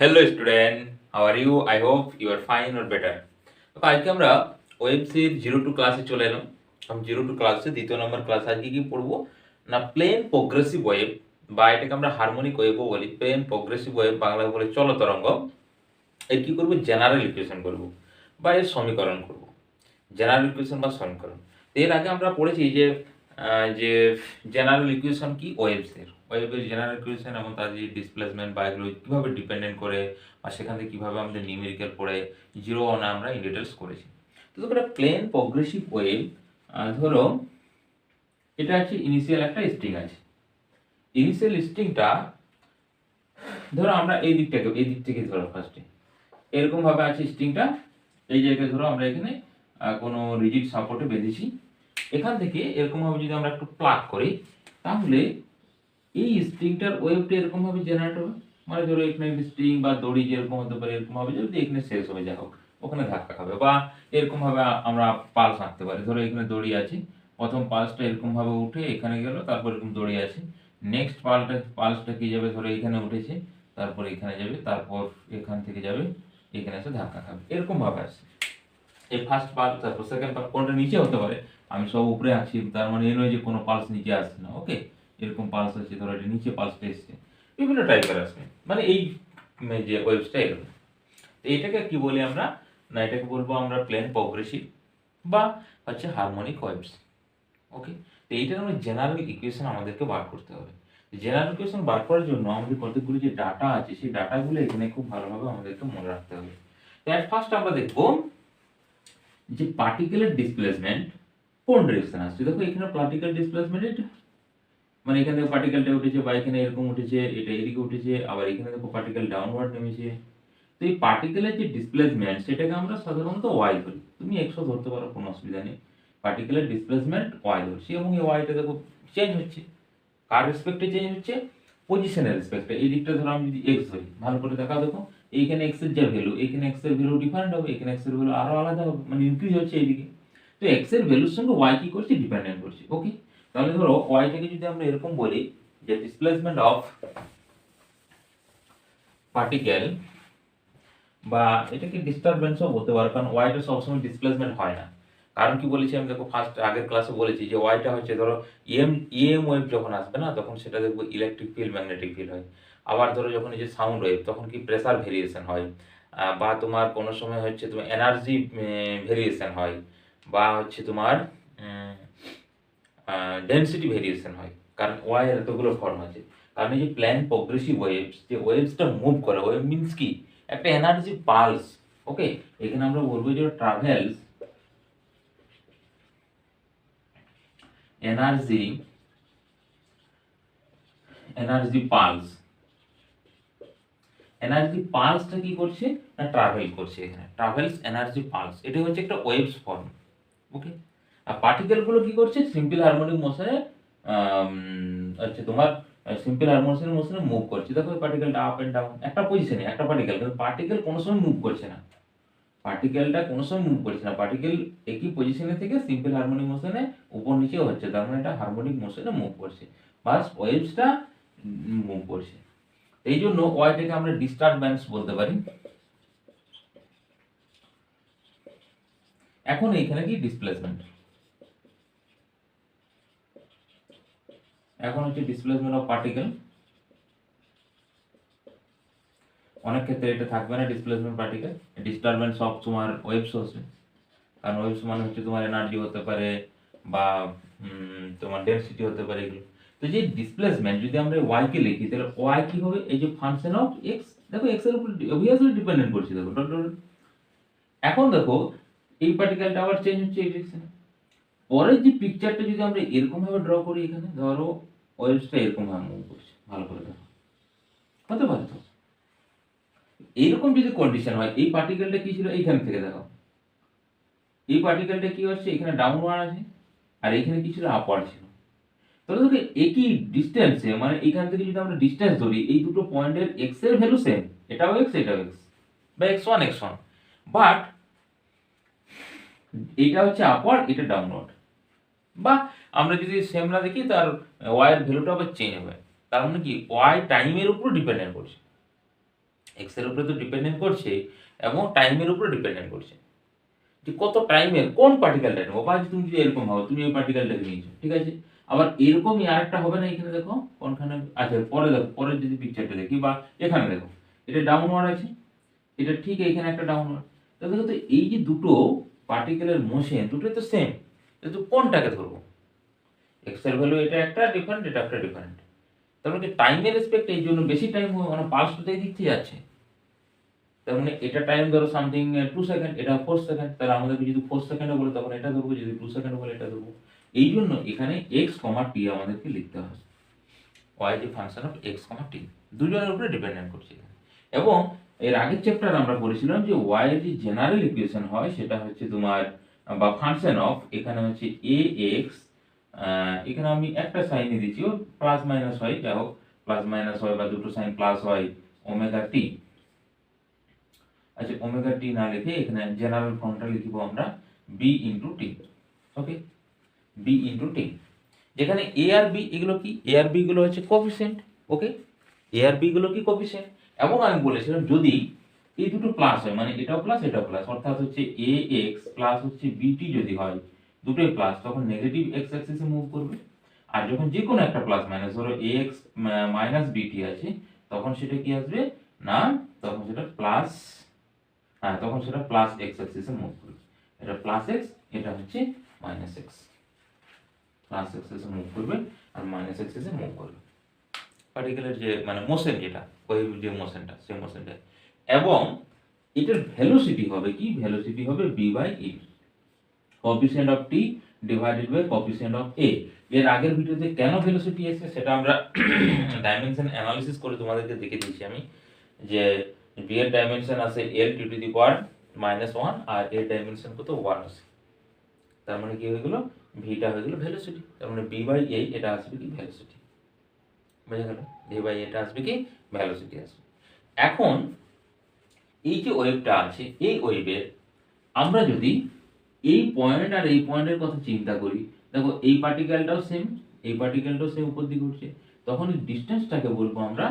Hello student, how are you? I hope you are fine or better. তো আজকে আমরা ওয়েবসির zero two ক্লাসে চলে এলাম। আমি জিরো টু ক্লাসে দ্বিতীয় নম্বর ক্লাস আজকে কি পড়বো না, প্লেন প্রোগ্রেসিভ ওয়েভ, বা এটাকে আমরা হারমোনিক ওয়েভও বলি। প্লেন প্রোগ্রেসিভ ওয়েভ বাংলায় বলে চলতরঙ্গ। এর কি করবো, জেনারেল ইকুয়েশন করব বা এর সমীকরণ করব। জেনারেল ইকুয়েশন বা সমীকরণ। তো এর আগে আমরা পড়েছি যে জেনারেল ইকুয়েশন কি ওয়েভের জেনারেল ইকুয়েশন এবং তার যে ডিসপ্লেসমেন্ট বা এগুলো কীভাবে ডিপেন্ডেন্ট করে বা সেখান থেকে কীভাবে আমাদের নিউমেরিক্যাল পড়ে জিরো ওয়ান আমরা ইন ডিটেলস করেছি। তো একটা প্লেন প্রোগ্রেসিভ ওয়েভ, ধরো এটা হচ্ছে ইনিশিয়াল একটা স্ট্রিং আছে। ইনিশিয়াল স্ট্রিংটা ধরো আমরা এই দিক থেকে ধরো ফার্স্টে এরকম ভাবে আছে স্ট্রিংটা। এই জায়গায় ধরো আমরা এখানে কোনো রিজিড সাপোর্টে বেঁধেছি। এখান থেকে এরকম ভাবে যদি আমরা একটু প্লাগ করি, তাহলে এই স্ট্রিংটার ওয়েভটা এরকম ভাবে জেনারেট হবে। মানে ধরো এখানে একটা স্ট্রিং বা দড়ি যেরকম হতে পারে, এরকম ভাবে যদি এখানে শেষ হয়ে যায় হোক, ওখানে ধাক্কা খাবে। বা এরকম ভাবে আমরা পালস আঁকতে পারি। ধরো এখানে দড়ি আছে, প্রথম পালসটা এরকম ভাবে উঠে এখানে গেল, তারপর এরকম দড়ি আছে। নেক্সট পালসটা কি যাবে, ধরো এখানে উঠেছে, তারপর এখানে যাবে, তারপর এখান থেকে যাবে, এখানে এসে ধাক্কা খাবে, এরকম ভাবে আসে। এই ফার্স্ট পালস, তারপর সেকেন্ড পালস, কোনটা নিচে হতে পারে, আমি সব উপরে আঁকছি, তার মানে এই নয় যে কোনো পালস নিচে আসছে না। ওকে, এরকম পালস আছে, ধরো এটা নিচে পালসটা এসছে, বিভিন্ন টাইপের আসবে। মানে এই যে ওয়েভসটা এরকম। তো এটাকে কি বলি আমরা, না এটাকে বলবো আমরা প্লেন প্রোগ্রেসিভ বা হচ্ছে হারমোনিক ওয়েভস। ওকে, তো এইটার আমরা জেনারেল ইকুয়েশন আমাদেরকে বার করতে হবে। জেনারেল ইকুয়েশন বার করার জন্য আমাদের কতগুলো যে ডাটা আছে, সেই ডাটাগুলো এখানে খুব ভালোভাবে আমাদেরকে মনে রাখতে হবে। তো এট ফার্স্ট আমরা দেখবো যে পার্টিকেলের ডিসপ্লেসমেন্ট কোন ডিরেকশন আসছে। দেখো এখানে পার্টিকেল ডিসপ্লেসমেন্ট এটা, মানে এখানে দেখো পার্টিকেলটা উঠেছে বা এখানে এরকম উঠেছে, এটা এদিকে উঠেছে, আবার এখানে দেখো পার্টিকেল ডাউনওয়ার্ড নেমেছে। তো এই পার্টিকেলের যে ডিসপ্লেসমেন্ট সেটাকে আমরা সাধারণত ওয়াই ধরি। তুমি এক্সও ধরতে পারো, কোনো অসুবিধা নেই। পার্টিকেলের ডিসপ্লেসমেন্ট ওয়াই ধরছি, এবং এই ওয়াইটা দেখো চেঞ্জ হচ্ছে। কার রেসপেক্টে চেঞ্জ হচ্ছে? পজিশনের রেসপেক্টে। এই দিকটা ধরো আমি যদি এক্স ধরি, ভালো করে দেখা দেখো, এইখানে এক্স এর যা ভ্যালু, এখানে এক্স এর ভ্যালু ডিফারেন্ট হবে, এখানে এক্স এর ভ্যালু আরো আলাদা হবে, মানে ইনক্রিজ হচ্ছে এইদিকে। তো এক্স এর ভ্যালুর সঙ্গে ওয়াই কি করছে, ডিপেন্ডেন্ট করছে। ওকে, তাহলে ধরো ওয়াইটাকে যদি আমরা এরকম বলি যে ডিসপ্লেসমেন্ট অফ পার্টিকেল, বা এটাকে ডিস্টারবেন্সও বলতে পারো, কারণ ওয়াইটা সবসময় ডিসপ্লেসমেন্ট হয় না। কারণ কি বলেছি আমি, দেখো ফার্স্ট আগের ক্লাসে বলেছি যে ওয়াইটা হচ্ছে ধরো ইএম ওয়েভ যখন আসবে না, তখন সেটা দেখবো ইলেকট্রিক ফিল্ড, ম্যাগনেটিক ফিল্ড হয়। আবার ধরো যখন এই যে সাউন্ড ওয়েভ, তখন কি প্রেসার ভেরিয়েশন হয়, বা তোমার কোনো সময় হচ্ছে তোমার এনার্জি ভেরিয়েশন হয়, বা হচ্ছে তোমার ডেনসিটি ভেরিয়েশন হয়। কারণ ওয়াই এর এতগুলো ফর্ম আছে। কারণ এই যে প্ল্যান প্রোগ্রেসিভ ওয়েভস, যে ওয়েভসটা মুভ করে, ওয়েভ মিনস কি, একটা এনার্জি পালস। ওকে, এখানে আমরা বলবো যে travels energy energy pulse. Energy পালসটা কি করছে না, ট্রাভেল করছে। এখানে ট্রাভেলস এনার্জি পালস, এটা হচ্ছে একটা ওয়েভস ফর্ম। ওকে, আর পার্টিকেল গুলো কি করছে, সিম্পল হারমোনিক মোশনে, হচ্ছে তোমার সিম্পল হারমোনিক মোশনে মুভ করছে। দেখো এই পার্টিকেলটা আপ এন্ড ডাউন, একটা পজিশনে একটা পার্টিকেল, কিন্তু পার্টিকেল কোনো সময় মুভ করছে না। পার্টিকেলটা কোনো সময় মুভ করছে না, পার্টিকেল একই পজিশনে থেকে সিম্পল হারমোনিক মোশনে উপর নিচে হচ্ছে, তার মানে এটা হারমোনিক মোশনে মুভ করছে, বাস ওয়েভসটা মুভ করছে। এই জন্য ওয়াইটাকে আমরা ডিস্টারবেন্স বলতে পারি। এখন এইখানে কি ডিসপ্লেসমেন্ট, এখন হচ্ছে ডিসপ্লেসমেন্ট অফ পার্টিকেল। অনেক ক্ষেত্রে এটা থাকবে না ডিসপ্লেসমেন্ট পার্টিকেল, ডিস্টারবেন্স অফ তোমার ওয়েভস হচ্ছে। কারণ ওয়েভস মানে হচ্ছে তোমার এনার্জি হতে পারে, বা তোমার ডেনসিটি হতে পারে, এগুলো। তো যে ডিসপ্লেসমেন্ট যদি আমরা ওয়াই কে লিখি, তাহলে ওয়াই কি হবে, এই যে ফাংশন অফ এক্স, দেখো এক্স এর উপর অবভিয়াসলি ডিপেন্ডেন্ট করছে। দেখো এখন দেখো এই পার্টিকেলটা আবার চেঞ্জ হচ্ছে এই ডিরেকশনে। পরের যে পিকচারটা যদি আমরা এরকম ভাবে ড্র করি, এখানে ধরো ওয়েভসটা এরকম ভাবে মুভ করছে, ভালো করে দেখো, হতে পারে তো। এইরকম যদি কন্ডিশন হয়, এই পার্টিকেলটা কি ছিল, এইখান থেকে দেখো, এই পার্টিকেলটা কি হচ্ছে, এখানে ডাউনওয়ার্ড আছে, আর এখানে কি ছিল, আপওয়ার্ড ছিল। তাহলে দেখো একই ডিস্টেন্সে, মানে এখান থেকে যদি আমরা ডিস্টেন্স ধরি, এই দুটো পয়েন্টের এক্স এর ভ্যালু সেম, এটাও এক্স এটাও এক্স, বা x1 বাট এইটা হচ্ছে আপওয়ার্ড, এটা ডাউনওয়ার্ড। বা আমরা যদি সেম না দেখি, তার ওয়াই এর ভ্যালুটা আবার চেঞ্জ হবে। তার মানে কি, ওয়াই টাইমের উপর ডিপেন্ডেন্ট করছে। এক্স এর উপরে তো ডিপেন্ডেন্ট করছে এবং টাইমের উপরে ডিপেন্ডেন্ট করছে, যে কত টাইমের কোন পার্টিকেলটা নেবো। বা তুমি যদি এরকম ভাবো তুমি ওই পার্টিকেলটাকে নিয়েছো, ঠিক আছে, আবার এরকমই আরেকটা হবে না, এখানে দেখো কোনখানে, আচ্ছা পরে দেখো, পরের যদি পিকচারটা দেখি বা এখানে দেখো, এটা ডাউনওয়ার্ড আছে, এটা ঠিক এখানে একটা ডাউনওয়ার্ড। তাহলে দেখো তো এই যে দুটো পার্টিকেলের মোশন দুটোই তো সেম, তো কোনটাকে ধরবো? এক্স এর ভ্যালু এটা একটা ডিফারেন্ট, এটা একটা ডিফারেন্ট, তার মানে টাইমের রেসপেক্ট এই জন্য বেশি টাইম মানে পালস তো এই দিক থেকে যাচ্ছে, তার মানে এটা টাইম ধরো সামথিং 2 সেকেন্ড, এটা 4 সেকেন্ড, তাহলে আমাদেরকে যদি 4 সেকেন্ডে বলে তখন এটা ধরবো, যদি 2 সেকেন্ডে বলে এটা ধরবো। এই জন্য এখানে x, t আমাদেরকে লিখতে হবে, y যে ফাংশন অফ x, t দুজনের উপরে ডিপেন্ডেন্ট করছে এখানে। এবং এর আগের চ্যাপ্টার আমরা পড়েছিলাম যে y এর যে জেনারেল ইকুয়েশন হয় সেটা হচ্ছে তোমার বা ফাংশন অফ, এখানে হচ্ছে ax, এখানে আমি একটা সাইন দিয়েছি, ও প্লাস মাইনাস হয়, যাই হোক প্লাস মাইনাস হয় বা দুটো সাইন প্লাস হয়, ওমেগা টি। আচ্ছা ওমেগা টি না লিখে এখানে জেনারেল ফর্মটা লিখব আমরা বি ইন্টু টি। ওকে, বি ইন্টু টি, যেখানে এ আর বি এগুলো কি, এ আর বি গুলো হচ্ছে কোফিসিয়েন্ট। ওকে, এ আর বি গুলো কি কোফিসিয়েন্ট, এবং আমি বলেছিলাম যদি এই দুটো প্লাস হয়, মানে এটাও প্লাস এটাও প্লাস, অর্থাৎ হচ্ছে এ এক্স প্লাস হচ্ছে বিটি যদি হয়, দুটোই প্লাস, তখন নেগেটিভ এক্স অ্যাক্সিসে মুভ করবে। আর যখন যে কোনো একটা প্লাস মাইনাস, ধরো এ এক্স মাইনাস বিটি আছে, তখন সেটা কি আসবে না, তখন সেটা প্লাস, হ্যাঁ তখন সেটা প্লাস এক্স অ্যাক্সিসে মুভ করবে। এটা প্লাস এক্স, এটা হচ্ছে মাইনাস এক্স, প্লাস এক্সিসে মুভ করবে আর মাইনাস এক্সিসে মুভ করবে, পার্টিকেলের যে মানে মোশন যেটা, ওই যে মোশনটা সেই মোশনটা। এবং এটার ভেলোসিটি হবে কি, ভেলোসিটি হবে B by A, coefficient of T divided by coefficient of A. এর আগের ভিডিওতে কেন ভেলোসিটি এসেছে সেটা আমরা ডাইমেনশন অ্যানালিসিস করে তোমাদেরকে দেখে দিয়েছি আমি, যে বি এর ডাইমেনশন আছে এল টু দি পাওয়ার -1 আর এর ডাইমেনশন কত 1 আছে, তার মানে কি হয়ে গেল, ভিটা হয়ে গেল ভেলোসিটি, তার মানে বি বাই এ এটা আসবে কি ভেলোসিটি, বুঝা গেল, ভি বাই এটা আসবে কি ভেলোসিটি আসবে। এখন এই যে ওয়েভটা আছে, এই ওয়েভের আমরা যদি এই পয়েন্ট আর এই পয়েন্টের কথা চিন্তা করি, দেখো এই পার্টিকেলটাও সেম, এই পার্টিকেলটাও সেম উপর দিকে উঠছে, তখন এই ডিসটেন্সটাকে বলবো আমরা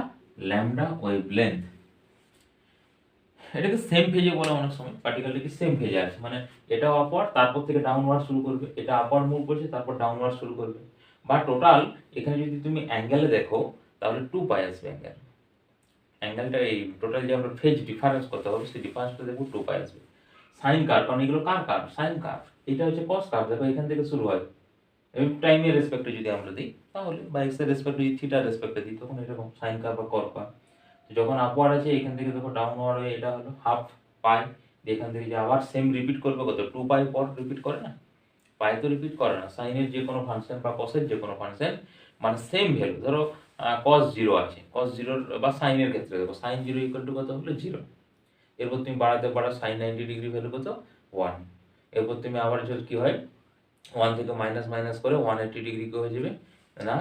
ল্যামডা ওয়েভলেন্থ। এটাকে সেম ফেজে বলে অনেক সময়, পার্টিকেলটা কি সেম ফেজে আছে, মানে এটা আপওয়ার্ড তারপর থেকে ডাউনওয়ার্ড শুরু করবে, এটা আপওয়ার্ড মুভ করছে তারপর ডাউনওয়ার্ড শুরু করবে। বা টোটাল এখানে যদি তুমি অ্যাঙ্গেলে দেখো তাহলে 2 পাই আসবে অ্যাঙ্গেল, অ্যাঙ্গেলটা এই টোটাল যে আমরা ফেজ ডিফারেন্স করতে হবে সেই ডিফারেন্সটা দেখবো 2 পাই আসবে। সাইন কার্ভ, কারণ এগুলো কার কার্ভ, সাইন কার্ভ, এটা হচ্ছে কস কার্ভ, দেখো এখান থেকে শুরু হয়, এবং টাইমের রেসপেক্টে যদি আমরা দিই তাহলে বা এক্স এর রেসপেক্টে যদি থিটার রেসপেক্টে দিই তখন এরকম সাইন কার্ভ বা কস কার্ভ। যখন আপওয়ার্ড আছে এখান থেকে দেখো ডাউনওয়ার্ড হয়ে এটা হলো হাফ পাই, এখান থেকে যে আবার সেম রিপিট করবে কত 2 পাই পর রিপিট করে না, পাই তো রিপিট করে না, সাইনের যে কোনো ফাংশন বা কসের যে কোনো ফাংশন মানে সেম ভ্যালু, ধরো cos 0 আছে, cos 0 বা সাইনের ক্ষেত্রে দেখো sin 0 ইকুয়াল টু কত হলো 0, এরপর তুমি বাড়াতে পারো sin 90 ডিগ্রি ভ্যালু কত 1, এরপর তুমি আবার যদি কি হয় 1 থেকে মাইনাস মাইনাস করে 180 ডিগ্রি হয়ে যাবে না,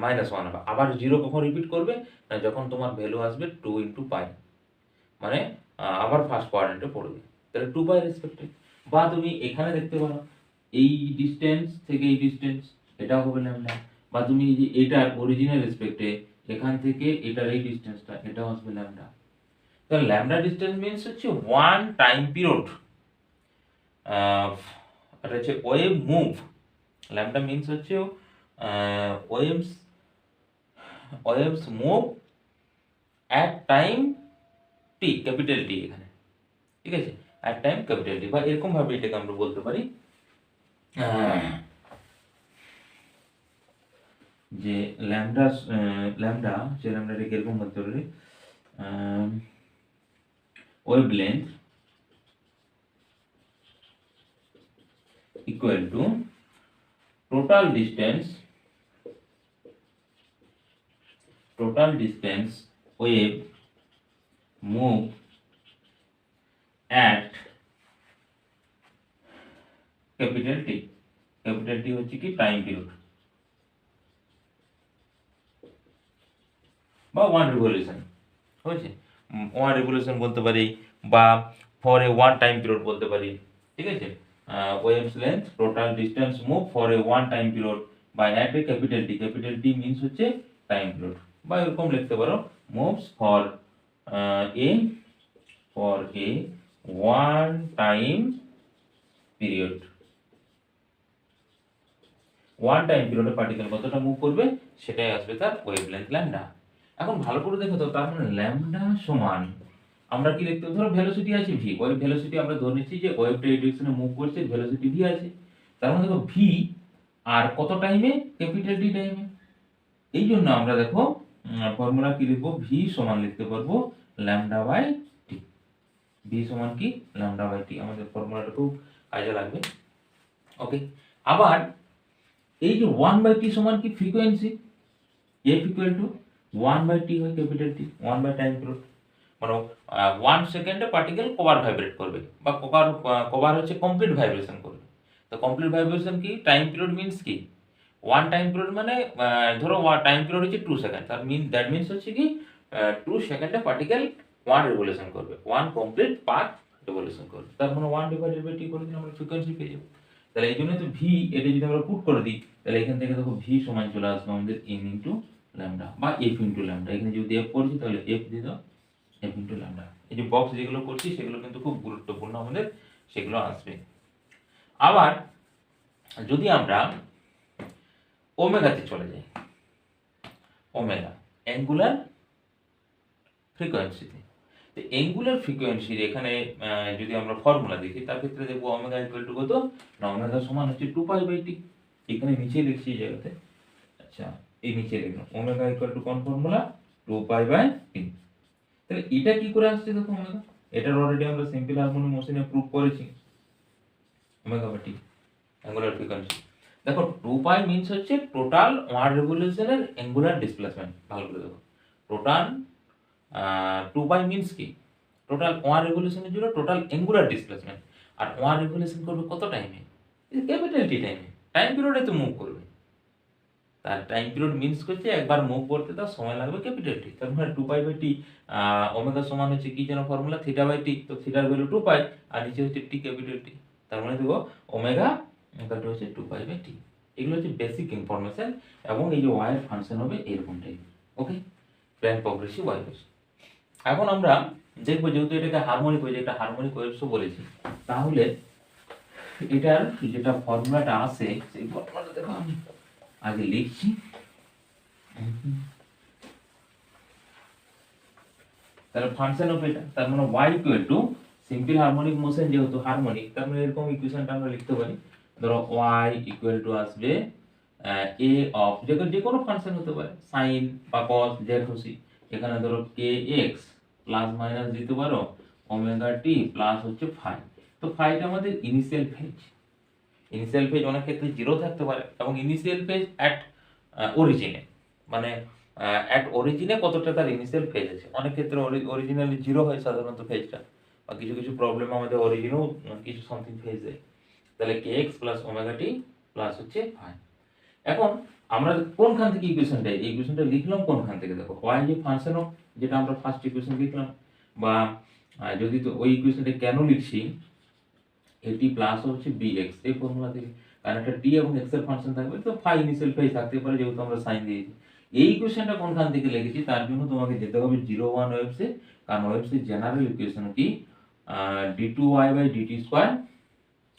-1 হবে, আবার 0 কখন রিপিট করবে না, যখন তোমার ভ্যালু আসবে 2 ইন্টু পাই, মানে আবার ফার্স্ট কোয়াড্রেন্টে পড়বে, তাহলে 2 পাই রেসপেক্টে। বা তুমি এখানে দেখতে পারো এই ডিসটেন্স থেকে এই ডিসটেন্স এটাও হবে ল্যামডা, বা তুমি এই যে এটার অরিজিনাল রেসপেক্টে এখান থেকে এটার এই ডিসটেন্সটা এটাও আসবে ল্যামডা। তাহলে ল্যামডা ডিসটেন্স মিন্স হচ্ছে 1 টাইম পিরিয়ড, এটা হচ্ছে ওয়েভ মুভ, ল্যামডা মিন্স হচ্ছে waves waves move at time T, capital T এখানে, ঠিক আছে, অ্যাট টাইম ক্যাপিটাল টি, বা এরকম ভাবে এটাকে আমরা বলতে পারি যে ল্যামডা যে ল্যামডাটাকে এরকম বলতে পারি wavelength equal to total distance wave move at capital T, capital T হচ্ছে কি টাইম পিরিয়ড বা 1 রিভলিউশন, হয়েছে 1 রিভলিউশন বলতে পারি, বা ফর এ 1 টাইম পিরিয়ড বলতে পারি, ঠিক আছে, waves length total distance move for a 1 time period by at a capital T means হচ্ছে টাইম পিরিয়ড, বা এরকম লিখতে পারো moves for A for a one time period, one time পিরিয়ডে পার্টিকেল কতটা মুভ করবে সেটাই আসবে তার ওয়েভলেন্থ ল্যামডা। এখন ভালো করে দেখো তো, তার মানে ল্যামডা সমান আমরা কি লিখতে, ধরো ভেলোসিটি আছে ভি, ওয়েভ ভেলোসিটি আমরা ধরে নিচ্ছি যে ওয়েভটা এই ডিরেকশনে মুভ করছে, ভেলোসিটি ভি আছে। তার মানে দেখো ভি আর কত টাইমে, ক্যাপিটাল টি টাইমে। এই জন্য আমরা দেখো ফর্মুলা কি লিখবো, ভি সমান লিখতে পারবো ল্যামডা বাই টি। ভি সমান কি, ল্যামডা বাই টি, আমাদের ফর্মুলাটা খুব কাজে লাগবে। ওকে, আবার এই যে 1/t সমান কি frequency, f equal to 1/t হয় capital T, 1 by time period. মানে 1 সেকেন্ডে পার্টিকেল কবার ভাইব্রেট করবে, বা কবার হচ্ছে কমপ্লিট ভাইব্রেশন করবে। তো কমপ্লিট ভাইব্রেশন কি, টাইম পিরিয়ড মিন্স কি, 1 টাইম পিরিয়ড মানে ধরো টাইম পিরিয়ড হচ্ছে 2 সেকেন্ড, তার দ্যাট মিন্স হচ্ছে কি 2 সেকেন্ডে পার্টিকেল 1 রেভলিউশন করবে, 1 কমপ্লিট পাথ রেভলিউশন করবে। তার মানে 1 ডিভাইডেড বাই টি করে দিলে আমরা ফ্রিকোয়েন্সি পেয়ে যাবো। তাহলে এই জন্য তো ভি, এটা যদি আমরা পুট করে দিই তাহলে এখান থেকে দেখো ভি সমান চলে আসবে আমাদের এন ইন্টু ল্যামডা বা এফ ইন্টু ল্যামডা। এখানে যদি এফ করছি তাহলে এফ দিয়ে দাও, এফ ইন্টু ল্যামডা। এই যে বক্স যেগুলো করছি সেগুলো কিন্তু খুব গুরুত্বপূর্ণ আমাদের, সেগুলো আসবে। আবার যদি আমরা ওমেগাতে চলে যাই, ওমেগা অ্যাঙ্গুলার ফ্রিকোয়েন্সিতে, তো অ্যাঙ্গুলার ফ্রিকোয়েন্সির এখানে যদি আমরা ফর্মুলা দেখি তার ক্ষেত্রে দেখবো ওমেগা ইকুয়াল টু কত না, ওমেগা সমান হচ্ছে 2 পাই বাই টি। এখানে নিচে লিখছি এই জায়গাতে, আচ্ছা এই নিচে লিখলাম ওমেগা ইকুয়াল টু কোন ফর্মুলা, 2 পাই বাই টি। তাহলে এটা কি করে আসছে দেখো ওমেগা, এটার অলরেডি আমরা সিম্পল হারমোনিক মোশনে প্রুভ করেছি omega by T angular frequency. দেখো 2 পাই মিন্স হচ্ছে টোটাল ওয়ান রেভলিউশনের অ্যাঙ্গুলার ডিসপ্লেসমেন্ট। ভালো করে দেখো, টোটাল 2 পাই মিন্স কি, টোটাল ওয়ান রেভলিউশনের জন্য টোটাল অ্যাঙ্গুলার ডিসপ্লেসমেন্ট। আর ওয়ান রেভলিউশন করবে কত টাইমে, ক্যাপিটাল টি টাইমে, টাইম পিরিয়ডে তো মুভ করবে। তার টাইম পিরিয়ড মিন্স করছে একবার মুভ করতে তার সময় লাগবে ক্যাপিটাল টি। তার মানে 2 পাই বাই টি, ওমেগা সমান হচ্ছে কি যেন ফর্মুলা, থিটা বাই টি। তো থিটার ভ্যালু 2 পাই আর নিচে হচ্ছে টি ক্যাপিটাল টি। তার মানে দেখো ওমেগা ইকুয়াল হচ্ছে 2 পাই বাই টি। এগুলো হচ্ছে বেসিক ইনফরমেশন, এবং এই যে ওয়াই এর ফাংশন হবে এরকম টাইপ। ওকে, প্ল্যান প্রগ্রেসিভ ওয়াই ওয়েভ। এখন আমরা দেখবো, যেহেতু এটাকে হারমোনিক ওয়েভ, একটা হারমোনিক ওয়েভসও বলেছি, তাহলে এটার যেটা ফর্মুলাটা আছে সেই ফর্মুলাটা দেখো আমি আগে লিখছি। তাহলে ফাংশন অফ এটা, তার মানে y equal two simple harmonic motion, যেহেতু হারমোনিক তার মানে এরকম ইকুয়েশনটা আমরা লিখতে পারি। ধরো y ইকুয়াল টু আসবে a অফ, যে কোনো ফাংশন হতে পারে, sin বা cos যে খুশি। এখানে ধরো kx প্লাস মাইনাস দিতে পারো ওমেগা t প্লাস হচ্ছে ফাই। তো ফাইটা আমাদের ইনিশিয়াল ফেজ, ইনিশিয়াল ফেজ অনেক ক্ষেত্রে জিরো থাকতে পারে, এবং ইনিশিয়াল ফেজ অ্যাট অরিজিনে, মানে অ্যাট অরিজিনে কতটা তার ইনিশিয়াল ফেজ আছে। অনেক ক্ষেত্রে অরিজিনালি জিরো হয় সাধারণত ফেজটা, বা কিছু কিছু প্রবলেম আমাদের অরিজিনেও কিছু সামথিং ফেজ দেয়। তাহলে কে x plus omega t plus হচ্ছে ফাই। এখন আমরা কোনখান থেকে ইকুয়েশনটা, এই ইকুয়েশনটা লিখলাম কোনখান থেকে, দেখো ওয়াই যে ফাংশন অফ, যেটা আমরা ফার্স্ট ইকুয়েশন লিখলাম, বা যদি তো ওই ইকুয়েশনটা কেন লিখছি, এটি প্লাস হচ্ছে bx এই ফর্মুলা থেকে, কারণ একটা t এবং x এর ফাংশন থাকবে, তো ফাই ইনিশিয়াল ফেজ থাকতে পারে, যেহেতু আমরা সাইন দিয়েছি। এই ইকুয়েশনটা কোনখান থেকে লিখেছি, তার জন্য তোমাকে যেতে হবে 0 1 ওয়েভসে, কারণ ওয়েভসের জেনারেল ইকুয়েশন কি d2y বাই dt স্কয়ার।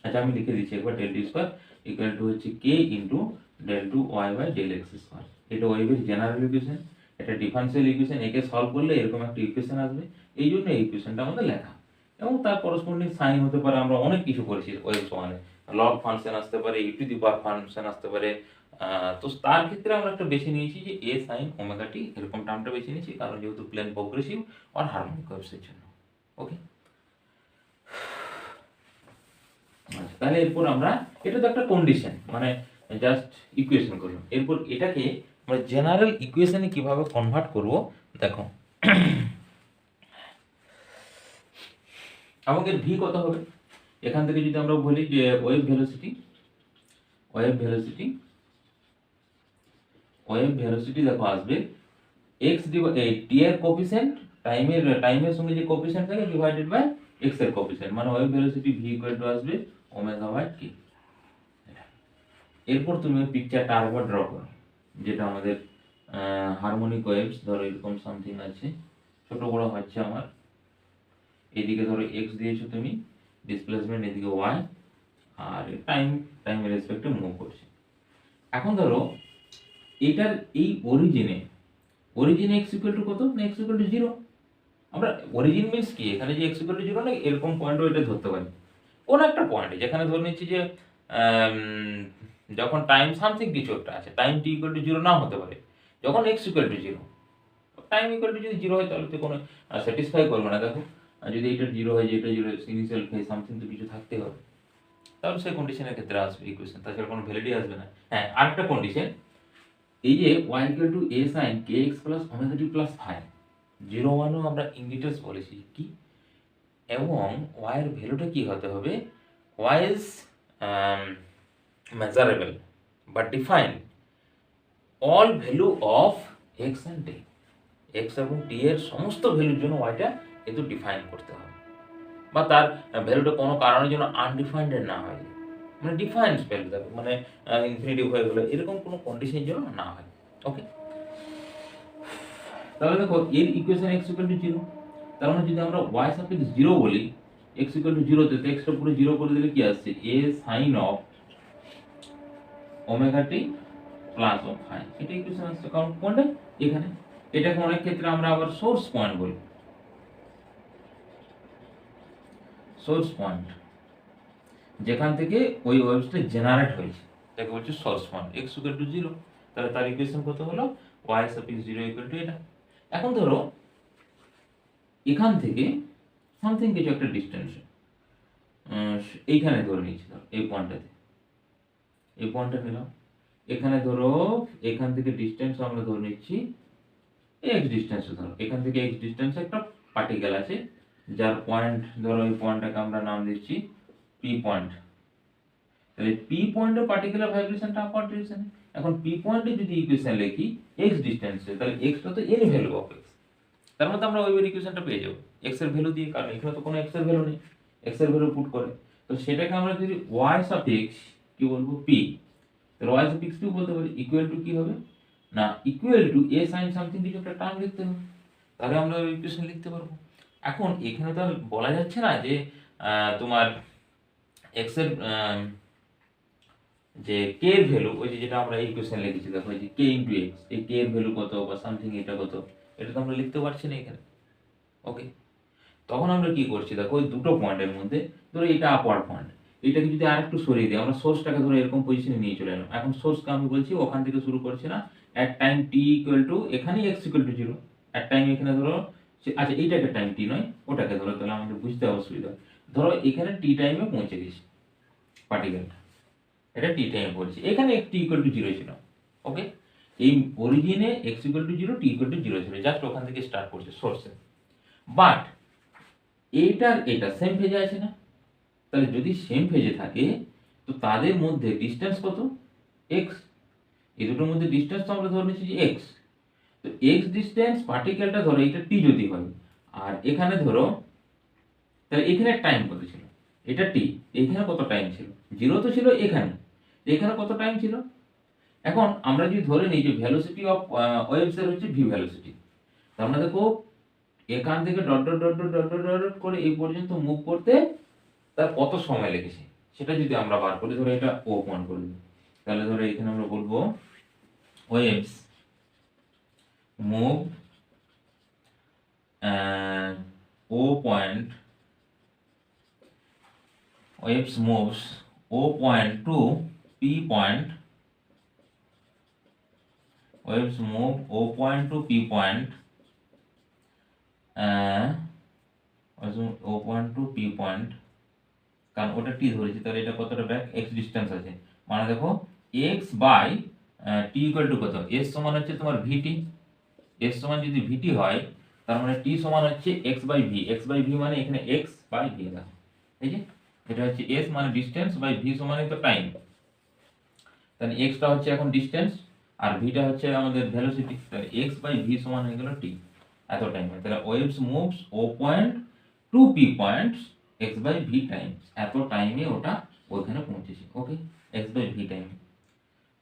আচ্ছা আমি লিখে দিচ্ছি একবার, del d square equal to হচ্ছে k into del 2y by del x square. এটা ওয়েভের জেনারেল ইকুয়েশন, এটা ডিফারেনশিয়াল ইকুয়েশন, একে সলভ করলে এরকম একটা ইকুয়েশন আসবে। এই জন্য এই ইকুয়েশনটা আমাদের লেখা, এবং তার করসপন্ডিং সাইন হতে পারে, আমরা অনেক কিছু করেছি ওয়েভ সমানে, লগ ফাংশন আসতে পারে, ই টু দি পাওয়ার ফাংশন আসতে পারে। তো তার ক্ষেত্রে আমরা একটা বেছে নিয়েছি যে এ সাইন ওমেগা টি, এরকম টার্মটা বেছে নিয়েছি, কারণ যেহেতু প্লেন প্রগ্রেসিভ আর হারমোনিক ওয়েভসের জন্য। ওকে, আচ্ছা তাহলে এরপর আমরা, এটা তো একটা কন্ডিশন, মানে জাস্ট ইকুয়েশন করলাম, এরপর এটাকে আমরা জেনারেল ইকুয়েশনে কিভাবে কনভার্ট করব দেখো। আমাদের ভি কত হবে, এখান থেকে যদি আমরা বলি যে ওয়েভ ভেলোসিটি, ওয়েভ ভেলোসিটি দেখো আসবে x টি এর কোফিসিয়েন্ট, টাইমের সঙ্গে যে কোফিসিয়েন্ট থাকে ডিভাইডেড বাই x এর কোফিসিয়েন্ট, মানে wave velocity v equal to আসবে ওমেগা বাই টি। এরপর তুমি পিকচারটা আরেকবার ড্র করো, যেটা আমাদের হারমোনিক ওয়েভস, ধরো এরকম সামথিং আছে, ছোট বড় হচ্ছে আমার, এদিকে ধরো এক্স দিয়েছো তুমি, ডিসপ্লেসমেন্ট এদিকে ওয়াই, আর টাইমের রেসপেক্টে মুভ করছে। এখন ধরো এটার এই অরিজিনে এক্স ইকুয়াল টু কত, না এক্স ইকুয়াল টু জিরো। আমরা অরিজিন মিনস কি, এখানে যে এক্স ইকুয়াল টু জিরো না এরকম পয়েন্টও এটা ধরতে পারি, কোনো একটা পয়েন্টে যেখানে ধরে নিচ্ছি যে যখন টাইম সামথিং কিছু একটা আছে, time T equal to zero now হতে পারে, যখন X equal to zero, time equal to যদি জিরো হয় তাহলে তো কোনো স্যাটিসফাই করবে না। দেখো যদি এটা জিরো হয়, যেটা জিরো ইনিশিয়াল ফেজ সামথিং তো কিছু থাকতে হবে, তাহলে সেই কন্ডিশনের ক্ষেত্রে আসবে ইকুয়েশন, তাছাড়া কোনো ভ্যালিডি আসবে না। হ্যাঁ, আরেকটা কন্ডিশন, এই যে y equal to a sin kx plus omega t plus phi, 0 1ও আমরা ইন ডিটেলস বলেছি কি, এবং y এর ভ্যালুটা কি হতে হবে, y is measurable but define all value of x and t, x এবং t এর সমস্ত ভ্যালুর জন্য yটা কিন্তু ডিফাইন করতে হবে, বা তার ভ্যালুটা কোনো কারণের জন্য আনডিফাইন্ডেড না হয়, মানে ডিফাইন্ড ভ্যালু থাকবে, মানে ইনফিনিটিভ হয়ে গেলো এরকম কোনো কন্ডিশনের জন্য না হয়। ওকে, তাহলে দেখো এর ইকুয়েশন x ইকুয়াল টু 0, তার মানে যদি আমরা y সাফিক্স 0 বলি, x ইকুয়াল টু 0 তে x টা পুরো 0 করে দিলে কি আসছে, a sin of omega t plus of phi, এটা ইকুয়েশন আসছে। কারণ কোনটা এখানে, এটাকে অনেক ক্ষেত্রে আমরা আবার সোর্স পয়েন্ট বলি, সোর্স পয়েন্ট যেখান থেকে ওই ওয়েভসটা জেনারেট হয়েছে তাকে বলছে source point, x equal to 0, তাহলে তার ইকুয়েশন কত হলো, y সাফিক্স 0 ইকুয়াল টু এটা। এখন ধরো এখান থেকে সামথিং কিছু একটা ডিস্টেন্স এইখানে ধরে নিচ্ছি, ধরো এই পয়েন্টটাতে, এই পয়েন্টটা নিলাম, এখানে ধরো এখান থেকে ডিস্টেন্স আমরা ধরে নিচ্ছি x ডিস্টেন্স, ধরো এখান থেকে x ডিস্টেন্স একটা পার্টিকেল আছে যার পয়েন্ট, ধরো এই পয়েন্টটাকে আমরা নাম দিচ্ছি p পয়েন্ট, তাহলে p পয়েন্টের পার্টিকুলার ভাইব্রেশনটা আপার ডিরেকশনে। এখন p পয়েন্টে যদি ইকুয়েশন লিখি x ডিস্টেন্সে, তাহলে x টা তো এনি ভ্যালু অফ x, তার মধ্যে আমরা ওয়েভের ইকুয়েশনটা পেয়ে যাব x এর ভ্যালু দিয়ে, কারণ এখানে তো কোনো x এর ভ্যালু নেই, x এর ভ্যালু পুট করে, তো সেটাকে আমরা যদি y সাফিক্স কি বলবো p, তাহলে y সাফিক্স p বলতে পারি, ইকুয়াল টু কি হবে না, equal to a sin something কিছু একটা টার্ম লিখতে হবে, তাহলে আমরা ওই ইকুয়েশন লিখতে পারবো। এখন এখানে তো আর বলা যাচ্ছে না যে তোমার x এর যে k এর ভ্যালু, ওই যে যেটা আমরা এই ইকুয়েশন লিখেছি, দেখো এই যে k ইনটু x, এই k এর ভ্যালু কত বা সামথিং এটা কত, এটা তো আমরা লিখতে পারছি না এখানে। ওকে, তখন আমরা কি করছি, দেখো ওই দুটো পয়েন্টের মধ্যে, ধরো এটা আপার পয়েন্ট, এটাকে যদি আরেকটু সরিয়ে দিই, আমরা সোর্সটাকে ধরো এরকম পজিশনে নিয়ে চলে এলাম, এখন সোর্সকে আমি বলছি ওখান থেকে শুরু করছি না, এট টাইম t ইকুয়াল টু এখানেই x equal to 0, at time এখানে ধরো আচ্ছা এইটাকে টাইম t নয় ওটাকে ধরো, তাহলে আমাদের বুঝতে অসুবিধা, ধরো এখানে t টাইমে পৌঁছে গেছি পার্টিকেলটা, এটা t টাইমে পড়ছে, এখানে t ইকুয়াল টু 0 ছিল। ওকে, এই অরিজিনে x equal to 0, t equal to 0 ছিল, জাস্ট ওখান থেকে স্টার্ট করছে সোর্সে, বাট এইটার এটা সেম ফেজে আছে না, তাহলে যদি সেম ফেজে থাকে তো তাদের মধ্যে ডিসটেন্স কত, x, এই দুটোর মধ্যে ডিসটেন্স তো আমরা ধরে নিচ্ছি যে x, তো x ডিসটেন্স পার্টিকেলটা ধরো এটা t যদি হয়, আর এখানে ধরো, তাহলে এখানে টাইম কত ছিল, এটা t, এখানে কত টাইম ছিল, 0 তো ছিল এখানে, এখানে কত টাইম ছিল। এখন আমরা যদি ধরে নিই যে ভেলোসিটি অফ ওয়েভস এর হচ্ছে v ভেলোসিটি, তার মানে দেখো এখান থেকে dot dot dot dot dot dot dot করে এই পর্যন্ত মুভ করতে তার কত সময় লেগেছে সেটা যদি আমরা বার করি, ধরো এটা ও পয়েন্ট করে দিই, তাহলে ধরো এখানে আমরা বলবো waves move O point, waves moves O point to P point, waves move O point to P point, waves move O point to P point, কারণ ওটা t ধরেছি, তাহলে এটা কতটা ব্যাক x ডিসটেন্স আছে, মানে দেখো x by t equal to কত, s সমান হচ্ছে তোমার vt, s সমান যদি vt হয় তার মানে t সমান হচ্ছে x by v, x by v মানে এখানে x বাই v, দেখো এই যে এটা হচ্ছে s মানে ডিসটেন্স বাই v সমান তো টাইম, তাহলে x টা হচ্ছে এখন ডিসটেন্স আর v টা হচ্ছে আমাদের ভেলোসিটি, তাহলে x বাই v সমান হয়ে গেল t, এত টাইম, তাহলে waves moves O point to p points x by v times, এত টাইমে ওটা ওইখানে পৌঁছেছে। Okay, x by v time,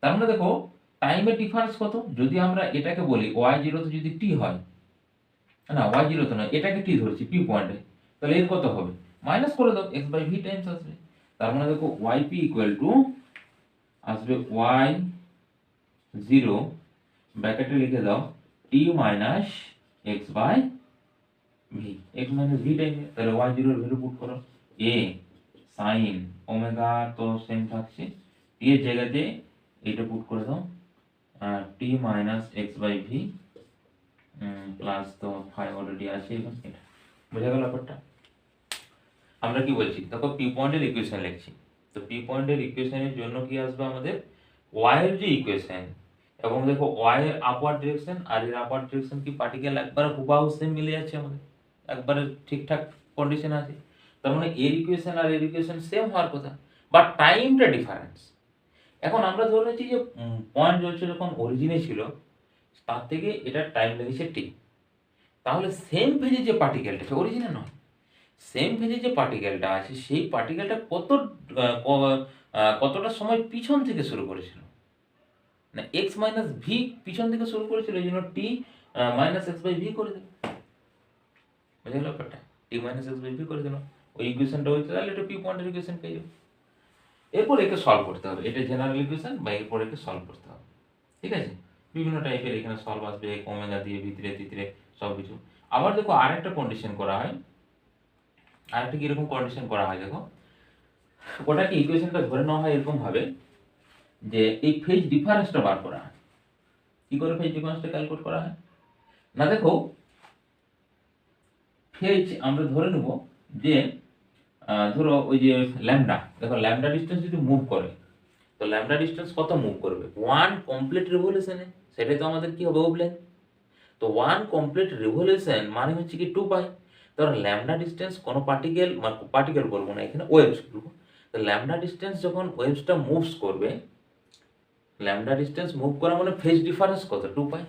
তার মানে দেখো টাইমের ডিফারেন্স কত, যদি আমরা এটাকে বলি y0 তে যদি t হয়, না ওয়াই জিরো তো নয়, এটাকে টি ধরছি পি পয়েন্টে, তাহলে এর কত হবে মাইনাস করে দাও, এক্স বাই ভি টাইমস আসবে। তার মানে দেখো ওয়াই পি ইকুয়াল টু আসবে ওয়াই জিরো ব্র্যাকেটে লিখে দাও T minus X by V, X minus V টাইমে, তাহলে ওয়াই জিরোর ভ্যালু পুট করো এ সাইন ওমেগা তো সেম থাকছে, টি এর জায়গাতে এটা পুট করে দাও T minus X by V plus তো ফাই অলরেডি আছে, এখন এটা বোঝা গেল ব্যাপারটা। আমরা কি বলছি দেখো পি পয়েন্টের ইকুয়েশন লিখছি, তো পি পয়েন্টের ইকুয়েশনের জন্য কি আসবে আমাদের ওয়াই এর যে ইকুয়েশন, এবং দেখো ওয়াই এর আপওয়ার্ড ডিরেকশন আর এর আপওয়ার্ড ডিরেকশন কি পার্টিকেল একবার হুবাহু সেম মিলে যাচ্ছে আমাদের, একবারে ঠিকঠাক কন্ডিশন আছে, তার মানে এর ইকুয়েশন আর এর ইকুয়েশন সেম হওয়ার কথা, বাট টাইমটা ডিফারেন্স। এখন আমরা ধরে নিচ্ছি যে পয়েন্ট জ্বলছে যখন অরিজিনে ছিল তার থেকে এটা টাইম লেগেছে টি, তাহলে সেম ফেজে যে পার্টিকেলটা আছে অরিজিনে নয়, সেম ফেজে যে পার্টিকেলটা আছে সেই পার্টিকেলটা কতটা সময় পিছন থেকে শুরু করেছিল, না এক্স মাইনাস ভি পিছন থেকে শুরু করেছিল, এই জন্য টি মাইনাস এক্স বাই ভি করে দিল, বুঝে গেল ব্যাপারটা, টি মাইনাস এক্স বাই ভি করে দিল, ওই ইকুয়েশনটা হচ্ছে, তাহলে এটা পি পয়েন্টের ইকুয়েশন পেয়ে যাবে। এরপর একে সলভ করতে হবে, এটা জেনারেল ইকুয়েশন বা এরপর একে সলভ করতে হবে, ঠিক আছে। বিভিন্ন টাইপের এখানে সলভ আসবে, ওমেগা দিয়ে ভিতরে তিতরে সব কিছু। আবার দেখো আরেকটা কন্ডিশন করা হয়, আরেকটা কিরকম কন্ডিশন করা হয় দেখো, ওটাকে ইকুয়েশনটা ধরে নেওয়া হয় এরকম ভাবে যে এই ফেজ ডিফারেন্সটা বার করা হয়। কি করে ফেজ ডিফারেন্সটা ক্যালকুলেট করা হয়, না দেখো ফেজ আমরা ধরে নেব যে ধরো ওই যে ল্যামডা, দেখো ল্যামডা ডিস্টেন্স যদি মুভ করে, তো ল্যামডা ডিস্টেন্স কত মুভ করবে ওয়ান কমপ্লিট রিভলিউশনে, সেটাই তো আমাদের কি হবে ওয়েভলেন্থ, তো ওয়ান কমপ্লিট রিভলিউশন মানে হচ্ছে কি 2 পাই, ধরো ল্যামডা ডিস্টেন্স কোনো পার্টিকেল, মানে পার্টিকেল বলবো না এখানে, ওয়েভস বলবো, তো ল্যামডা ডিস্টেন্স যখন ওয়েভসটা মুভস করবে, ল্যামডা ডিস্টেন্স মুভ করা মানে ফেজ ডিফারেন্স কত 2 পাই,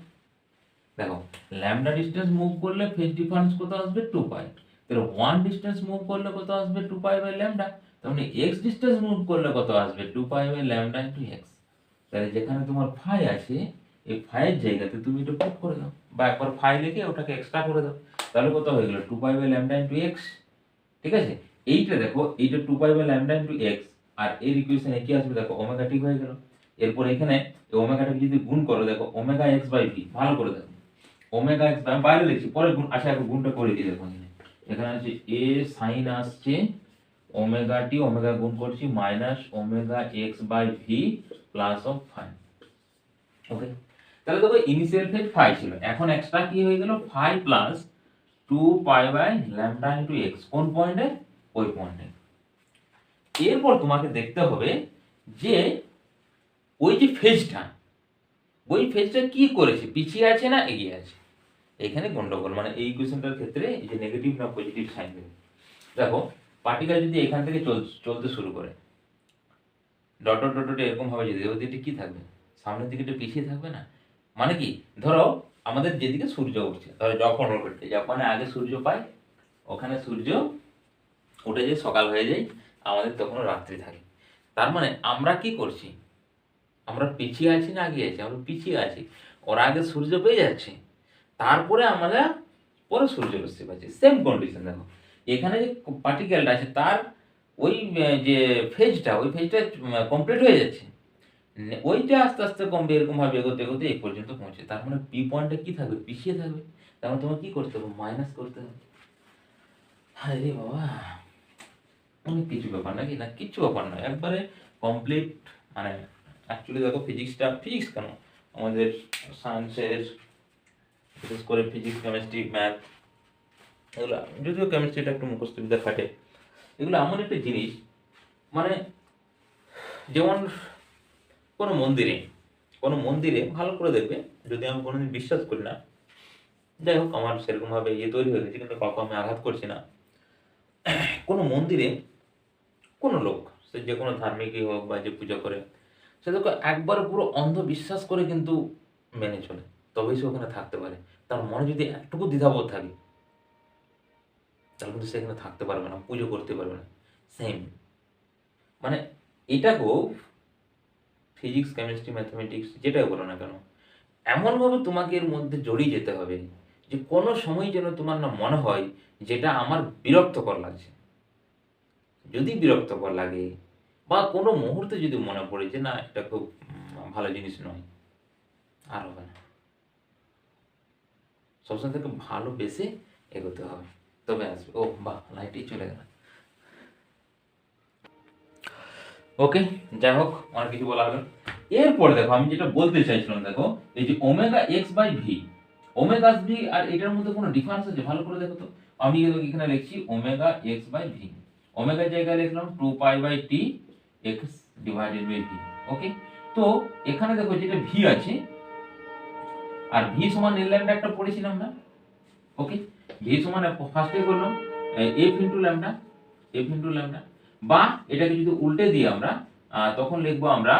দেখো ল্যামডা ডিস্টেন্স মুভ করলে ফেজ ডিফারেন্স কত আসবে 2 পাই, তাহলে ওয়ান ডিস্টেন্স মুভ করলে কত আসবে 2 পাই বাই ল্যামডা, তার মানে এক্স ডিস্টেন্স মুভ করলে কত আসবে 2 pi by lambda into x, তাহলে যেখানে তোমার ফাই আছে এই ফাইয়ের জায়গাতে তুমি এটা পুট করে দাও, বা একবার ফাই লিখে ওটাকে এক্সট্রা করে দাও, তাহলে কত হয়ে গেল 2 pi by lambda into X, ঠিক আছে। এইটা দেখো এইটা 2 pi by lambda into X, আর এর ইকুয়েশনে কি আসবে দেখো ওমেগা ঠিক হয়ে গেল, এরপর এখানে এই ওমেগাটাকে যদি গুণ করো দেখো ওমেগা এক্স বাই ভি, ভালো করে দেখো ওমেগা এক্স আমি বাইরে লিখছি পরে গুণ, আচ্ছা এখন গুণটা করে দিই দেখো এখানে আছে এ সাইন আসছে ওমেগা টি, ওমেগা গুণ করছি minus omega X by V plus of phi, okay. তাহলে দেখো ইনিশিয়াল ফেজ ফাই ছিল, এখন এক্সট্রা কি হয়ে গেল phi plus 2 pi by lambda into x, কোন পয়েন্টে ওই পয়েন্টে। এরপর তোমাকে দেখতে হবে যে ওই যে ফেজটা, ওই ফেজটা কি করেছে, পিছিয়ে আছে না এগিয়ে আছে, এখানে গন্ডগোল, মানে এই ইকুয়েশনটার ক্ষেত্রে এই যে নেগেটিভ না পজিটিভ সাইন দেবে। দেখো পার্টিকেল যদি এখান থেকে চলতে শুরু করে ডট ডট ডট ডট এরকম ভাবে যদি ওদিকে কি থাকবে সামনের দিকে একটু পিছিয়ে থাকবে না, মানে কি ধরো আমাদের যেদিকে সূর্য উঠছে, ধরো যখন উঠছে যখন আগে সূর্য পাই ওখানে সূর্য উঠে যায় সকাল হয়ে যায়, আমাদের তখনও রাত্রি থাকে, তার মানে আমরা কি করছি, আমরা পিছিয়ে আছি না আগে আছি, আমরা পিছিয়ে আছি, ওরা আগে সূর্য পেয়ে যাচ্ছে তারপরে আমরা পরে সূর্য রশ্মি পাচ্ছি, সেম কন্ডিশন। দেখো এখানে যে পার্টিকেলটা আছে তার ওই যে ফেজটা ওই ফেজটা কমপ্লিট হয়ে যাচ্ছে, ওইটা আস্তে আস্তে কমবে, এরকম ভাবে এগোতে এগোতে এই পর্যন্ত পৌঁছে, তার মানে পি পয়েন্টটা কি থাকবে পিছিয়ে থাকবে, তার মানে তোমাকে কি করতে হবে মাইনাস করতে হবে। আরে বাবা অনেক কিছু ব্যাপার নাকি, না কিচ্ছু ব্যাপার নয়, একবারে কমপ্লিট, মানে অ্যাকচুয়ালি দেখো ফিজিক্সটা, ফিজিক্স কেন আমাদের সায়েন্সের বিশেষ করে ফিজিক্স কেমিস্ট্রি ম্যাথ এগুলো, যদিও কেমিস্ট্রিটা একটু মুখস্থ বিদ্যা খাটে, এগুলো এমন একটা জিনিস, মানে যেমন কোনো মন্দিরে ভালো করে দেখবে, যদি আমি কোনোদিন বিশ্বাস করি না, যাই হোক আমার সেরকমভাবে ইয়ে তৈরি হয়ে গেছে কিন্তু কাউকে আমি আঘাত করছি না, কোনো মন্দিরে কোনো লোক সে যে কোনো ধার্মিকই হোক বা যে পূজা করে সে তোকে একবার পুরো অন্ধবিশ্বাস করে কিন্তু মেনে চলে, তবেই সে ওখানে থাকতে পারে, তার মনে যদি একটুকু দ্বিধাবোধ থাকে তাহলে কিন্তু সেখানে থাকতে পারবে না, পুজো করতে পারবে না, সেম মানে এটাকেও ফিজিক্স কেমিস্ট্রি ম্যাথমেটিক্স যেটাই বলো না কেন এমনভাবে তোমাকে এর মধ্যে জড়িয়ে যেতে হবে যে কোনো সময় যেন তোমার না মনে হয় যেটা আমার বিরক্তকর লাগছে। যদি বিরক্তকর লাগে বা কোনো মুহূর্তে যদি মনে পড়ে যে না এটা খুব ভালো জিনিস নয়, আর হবে না। সবসময় থেকে ভালোবেসে এগোতে হবে, তবে আসবে। ও বাহ, লাইটই চলে গেল। ওকে, যাই হোক, অনেক কিছু বলা হলো। এরপর দেখো আমি যেটা বলতে চাইছিলাম, দেখো এই যে omega X by V, omega V আর এটার মধ্যে কোনো ডিফারেন্স আছে ভালো করে দেখো তো। আমি এখানে লিখছি ওমেগা এক্স বাই ভি, ওমেগার জায়গায় লিখলাম 2 pi by T X divided by V. Okay, তো এখানে দেখো যেটা ভি আছে আর ভি সমান এল ল্যাম্ডা একটা পড়েছিলাম না। ওকে, ভি সমান ফার্স্টে করলাম F into lambda, F into lambda, বা এটাকে যদি উল্টে দিই আমরা তখন লিখবো আমরা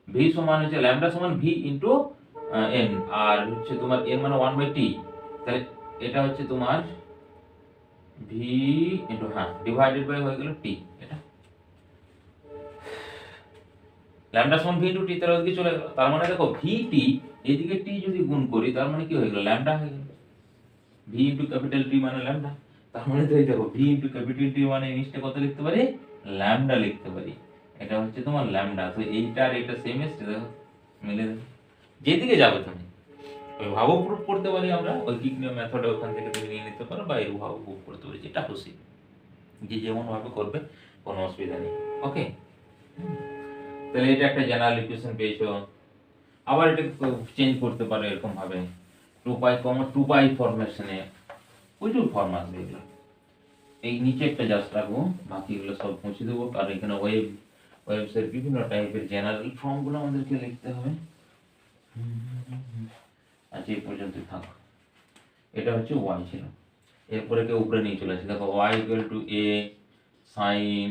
ভি সমান হচ্ছে ল্যাম্ডা সমান ভি ইনটু এন, আর হচ্ছে তোমার এন মানে 1/t, তাহলে এটা হচ্ছে তোমার ভি ইনটু ডিভাইডেড বাই হয়ে গেল টি। এটা ল্যাম্ডা সমান ভি ইনটু টি, তাহলে ওদিকে চলে গেল। তার মানে দেখো ভি টি এদিকে টি যদি গুণ করি তার মানে কি হয়ে গেল, ল্যাম্ডা হয়ে গেল। ভি ইনটু ক্যাপিটাল টি মানে ল্যাম্ডা, তার মানে তো এই দেখো ভি ইনটু ক্যাপিটাল টি মানে জিনিসটা কত লিখতে পারি, ল্যাম্ডা লিখতে পারি। এটা হচ্ছে তোমার ল্যাম্ডা। তো এইটা আর এটা সেম এসছে, দেখো মিলে যাবে। যেদিকে যাবে তুমি ওইভাবেও প্রুফ করতে পারি আমরা, ঐকিক নিয়ম মেথডে ওখান থেকে তুমি নিয়ে নিতে পারো, বা এইভাবে প্রুফ করতে পারি, যেটা খুশি, যে যেমন ভাবে করবে কোনো অসুবিধা নেই। ওকে, তাহলে এটা একটা জেনারেল ইকুয়েশন পেয়েছো। আবার এটা চেঞ্জ করতে পারো এরকম ভাবে, 2 পাই কমন 2 পাই ফরমেশনে প্রচুর ফর্ম আসবে এগুলো। এই নিচে একটা জাস্ট রাখবো, বাকিগুলো সব মুছে দেবো। আর এখানে ওয়েবসের বিভিন্ন টাইপের জেনারেল ফর্মগুলো আমাদেরকে লিখতে হবে। আচ্ছা, এই পর্যন্ত থাক। এটা হচ্ছে ওয়াই ছিল, এরপরে কেউ উপরে নিয়ে চলে আসে, দেখো y equal to a sine,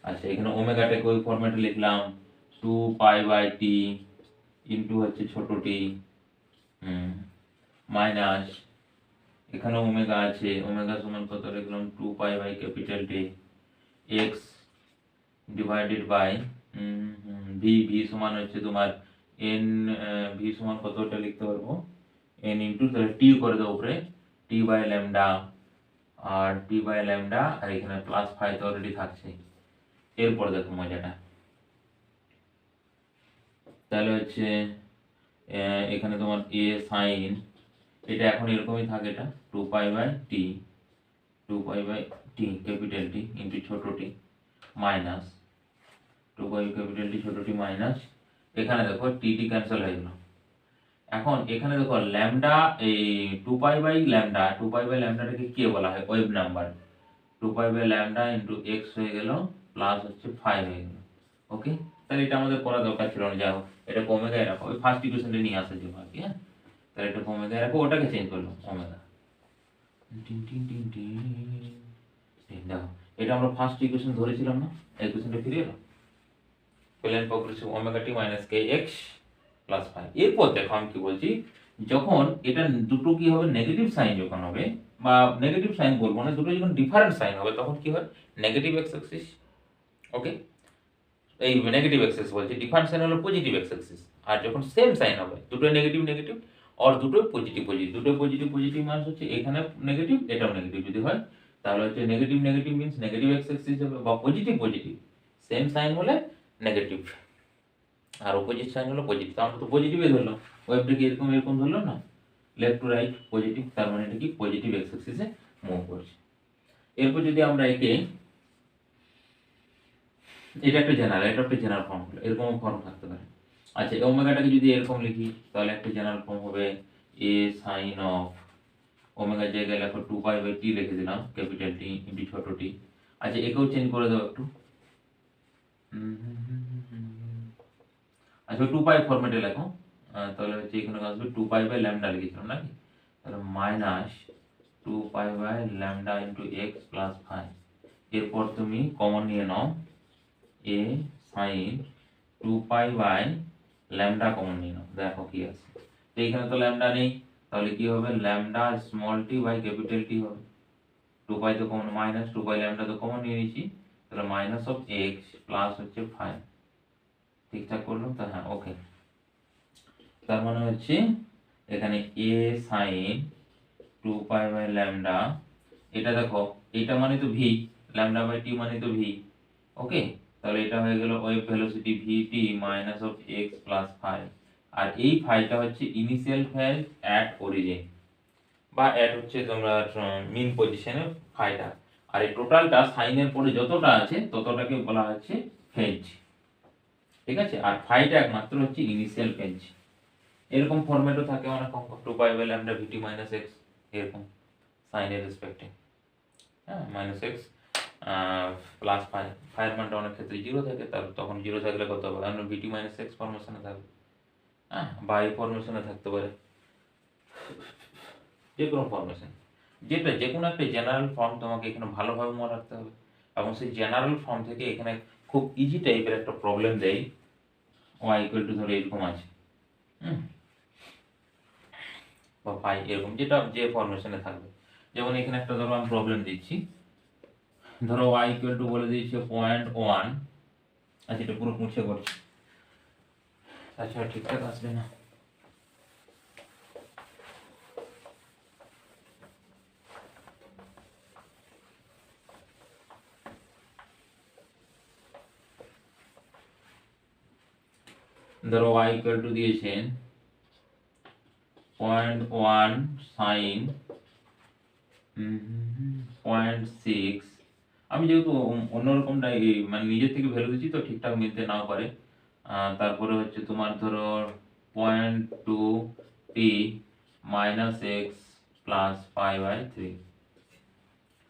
আচ্ছা এখানে ওমেগাটাকে ওই ফরম্যাটে লিখলাম 2 পাই/টি ইনটু হচ্ছে ছোট টি, মাইনাস এখানে ওমেগা আছে, ওমেগা সমান কত লিখলাম 2 pi capital T X divided by V, V সমান হচ্ছে তোমার এন, ভি সমান কতটা লিখতে পারবো এন ইনটু, তাহলে টি করে দেবো উপরে টি বাই ল্যামডা, আর টি বাই ল্যামডা, আর এখানে প্লাস ফাই তো অলরেডি থাকছে। এরপর দেখো মজাটা, তাহলে হচ্ছে এখানে তোমার এ সাইন, এটা এখন এরকমই থাকে, এটা 2 পাই/টি, 2 পাই/টি ক্যাপিটাল টি ইনটু ছোট টি মাইনাস 2 পাই/ক্যাপিটাল টি ছোট টি মাইনাস, এখানে দেখো টি টি ক্যান্সেল হয়ে গেল। এখন এখানে দেখো ল্যামডা, এই 2 পাই/ল্যামডা, 2 পাই/ল্যামডাটাকে কি বলা হয়, ওয়েভ নাম্বার, 2 পাই/ল্যামডা ইনটু এক্স হয়ে গেল প্লাস হচ্ছে 5 হয়ে গেল। ওকে, তাহলে এটা আমাদের করা দরকার ছিল না, যাও এটা ওমেগায় রাখো, ওই ফার্স্ট ইকুয়েশনটা নিয়ে আসা যে ভাবি। হ্যাঁ, তাহলে এটা ওমেগায় রাখো, ওটাকে চেঞ্জ করলাম ওমেগা। দেখো এটা আমরা ফার্স্ট ইকুয়েশন ধরেছিলাম না, ইকুয়েশনটা ফিরে এলো, plane progressive omega t minus কে এক্স প্লাস 5। এরপর দেখো আমি কি বলছি, যখন এটা দুটো কি হবে, নেগেটিভ সাইন যখন হবে, বা নেগেটিভ সাইন বলবো না, দুটো যখন ডিফারেন্ট সাইন হবে তখন কি হয়, নেগেটিভ এক্স অ্যাক্সিস। ওকে, এই নেগেটিভ এক্সেস বলছি, ডিফারেন্ট সাইন হলো পজিটিভ এক্স অ্যাক্সিস। আর যখন সেম সাইন হবে, দুটোই নেগেটিভ নেগেটিভ, আর দুটোই পজিটিভ পজিটিভ, দুটোই পজিটিভ পজিটিভ মানে হচ্ছে এখানে নেগেটিভ এটাও নেগেটিভ যদি হয়, তাহলে হচ্ছে negative negative means negative x Axis হবে, বা পজিটিভ পজিটিভ, সেম সাইন হলে নেগেটিভ আর অপোজিট সাইন হলো পজিটিভ। তো আমরা তো পজিটিভই ধরলাম, ওয়েবটাকে এরকম এরকম ধরলাম না, লেফট টু রাইট পজিটিভ, তার মানে এটা কি পজিটিভ এক্স অ্যাক্সিসে মুভ করছে। এরপর যদি আমরা একে, এটা একটা জেনারেল, এটা একটা জেনারেল ফর্ম হলো, এরকম ফর্ম থাকতে পারে। আচ্ছা, ওমেগাটাকে যদি এরকম লিখি তাহলে একটা জেনারেল ফর্ম হবে এ সাইন অফ, ওমেগার জায়গায় লেখো 2 পাই/টি লিখে দিলাম ক্যাপিটাল টি ইনটু ছোট টি। আচ্ছা, একেও চেঞ্জ করে দাও একটু, আচ্ছা 2 পাই ফরম্যাটে লেখো, তাহলে হচ্ছে এখানে আসবে 2 পাই/ল্যামডা লিখেছিলাম নাকি, তাহলে মাইনাস 2 পাই/ল্যামডা ইনটু এক্স প্লাস 5। এরপর তুমি কমন নিয়ে নাও এ সাইন 2 পাই/ল্যামডা কমন নিয়ে নাও, দেখো কি আছে। তো এখানে তো ল্যামডা নেই, তাহলে কি হবে, lambda small T by capital T হবে। 2 পাই তো কমন, মাইনাস 2 পাই/ল্যামডা তো কমন নিয়ে নিয়েছি, তাহলে মাইনাস অফ এক্স প্লাস হচ্ছে 5। ঠিকঠাক করলাম তো? হ্যাঁ, ওকে। তার মানে হচ্ছে এখানে এ সাইন 2π/λ, এটা দেখো এটা মানে তো ভি, λ/t মানে তো ভি। ওকে, তাহলে এটা হয়ে গেল wave velocity vt minus of X plus phi. আর এই ফাইটা হচ্ছে ইনিশিয়াল ফেজ অ্যাট অরিজিন, বা অ্যাট হচ্ছে তোমরা মিন পজিশনে ফাইটা। আর এই টোটালটা সাইনের পরে যতটা আছে ততটাকে বলা হচ্ছে ফেজ। ঠিক আছে, আর ফাইটা একমাত্র হচ্ছে ইনিশিয়াল ফেজ। এরকম ফরম্যাটও থাকে অনেক অঙ্ক, 2π/λ vt মাইনাস এক্স, এরকম সাইনের রেসপেক্টে। হ্যাঁ, মাইনাস এক্স প্লাস ফাই, ফাইয়ের মানটা অনেক ক্ষেত্রে জিরো থাকে, তার তখন জিরো থাকলে কত হবে, কারণ ভিটি মাইনাস এক্স ফরমেশনে থাকবে। হ্যাঁ, বা এই ফরমেশনে থাকতে পারে, যে কোনো ফরমেশন, যেটা যে কোনো একটা জেনারেল ফর্ম তোমাকে এখানে ভালোভাবে মনে রাখতে হবে। এবং সেই জেনারেল ফর্ম থেকে এখানে খুব ইজি টাইপের একটা প্রবলেম দেয়, ওয়াই ইকুয়াল টু ধরো এরকম আছে, বা ফাই এরকম, যেটা যে ফরমেশনে থাকবে। যেমন এখানে একটা ধরো আমি প্রবলেম দিচ্ছি, ধরো y ইকুয়াল টু বলে দিয়েছে 0.1, আচ্ছা এটা পুরো মুছে করছি, তাছাড়া ঠিকঠাক আসবে না। ধরো y ইকুয়াল টু দিয়েছেন 0.1 সাইন 0.6। আমি যেহেতু অন্যরকমটা মানে নিজের থেকে ভ্যালু দিচ্ছি তো ঠিকঠাক মিলতে নাও পারে। তারপরে হচ্ছে তোমার ধরো 0.2 t মাইনাস এক্স প্লাস 5/3।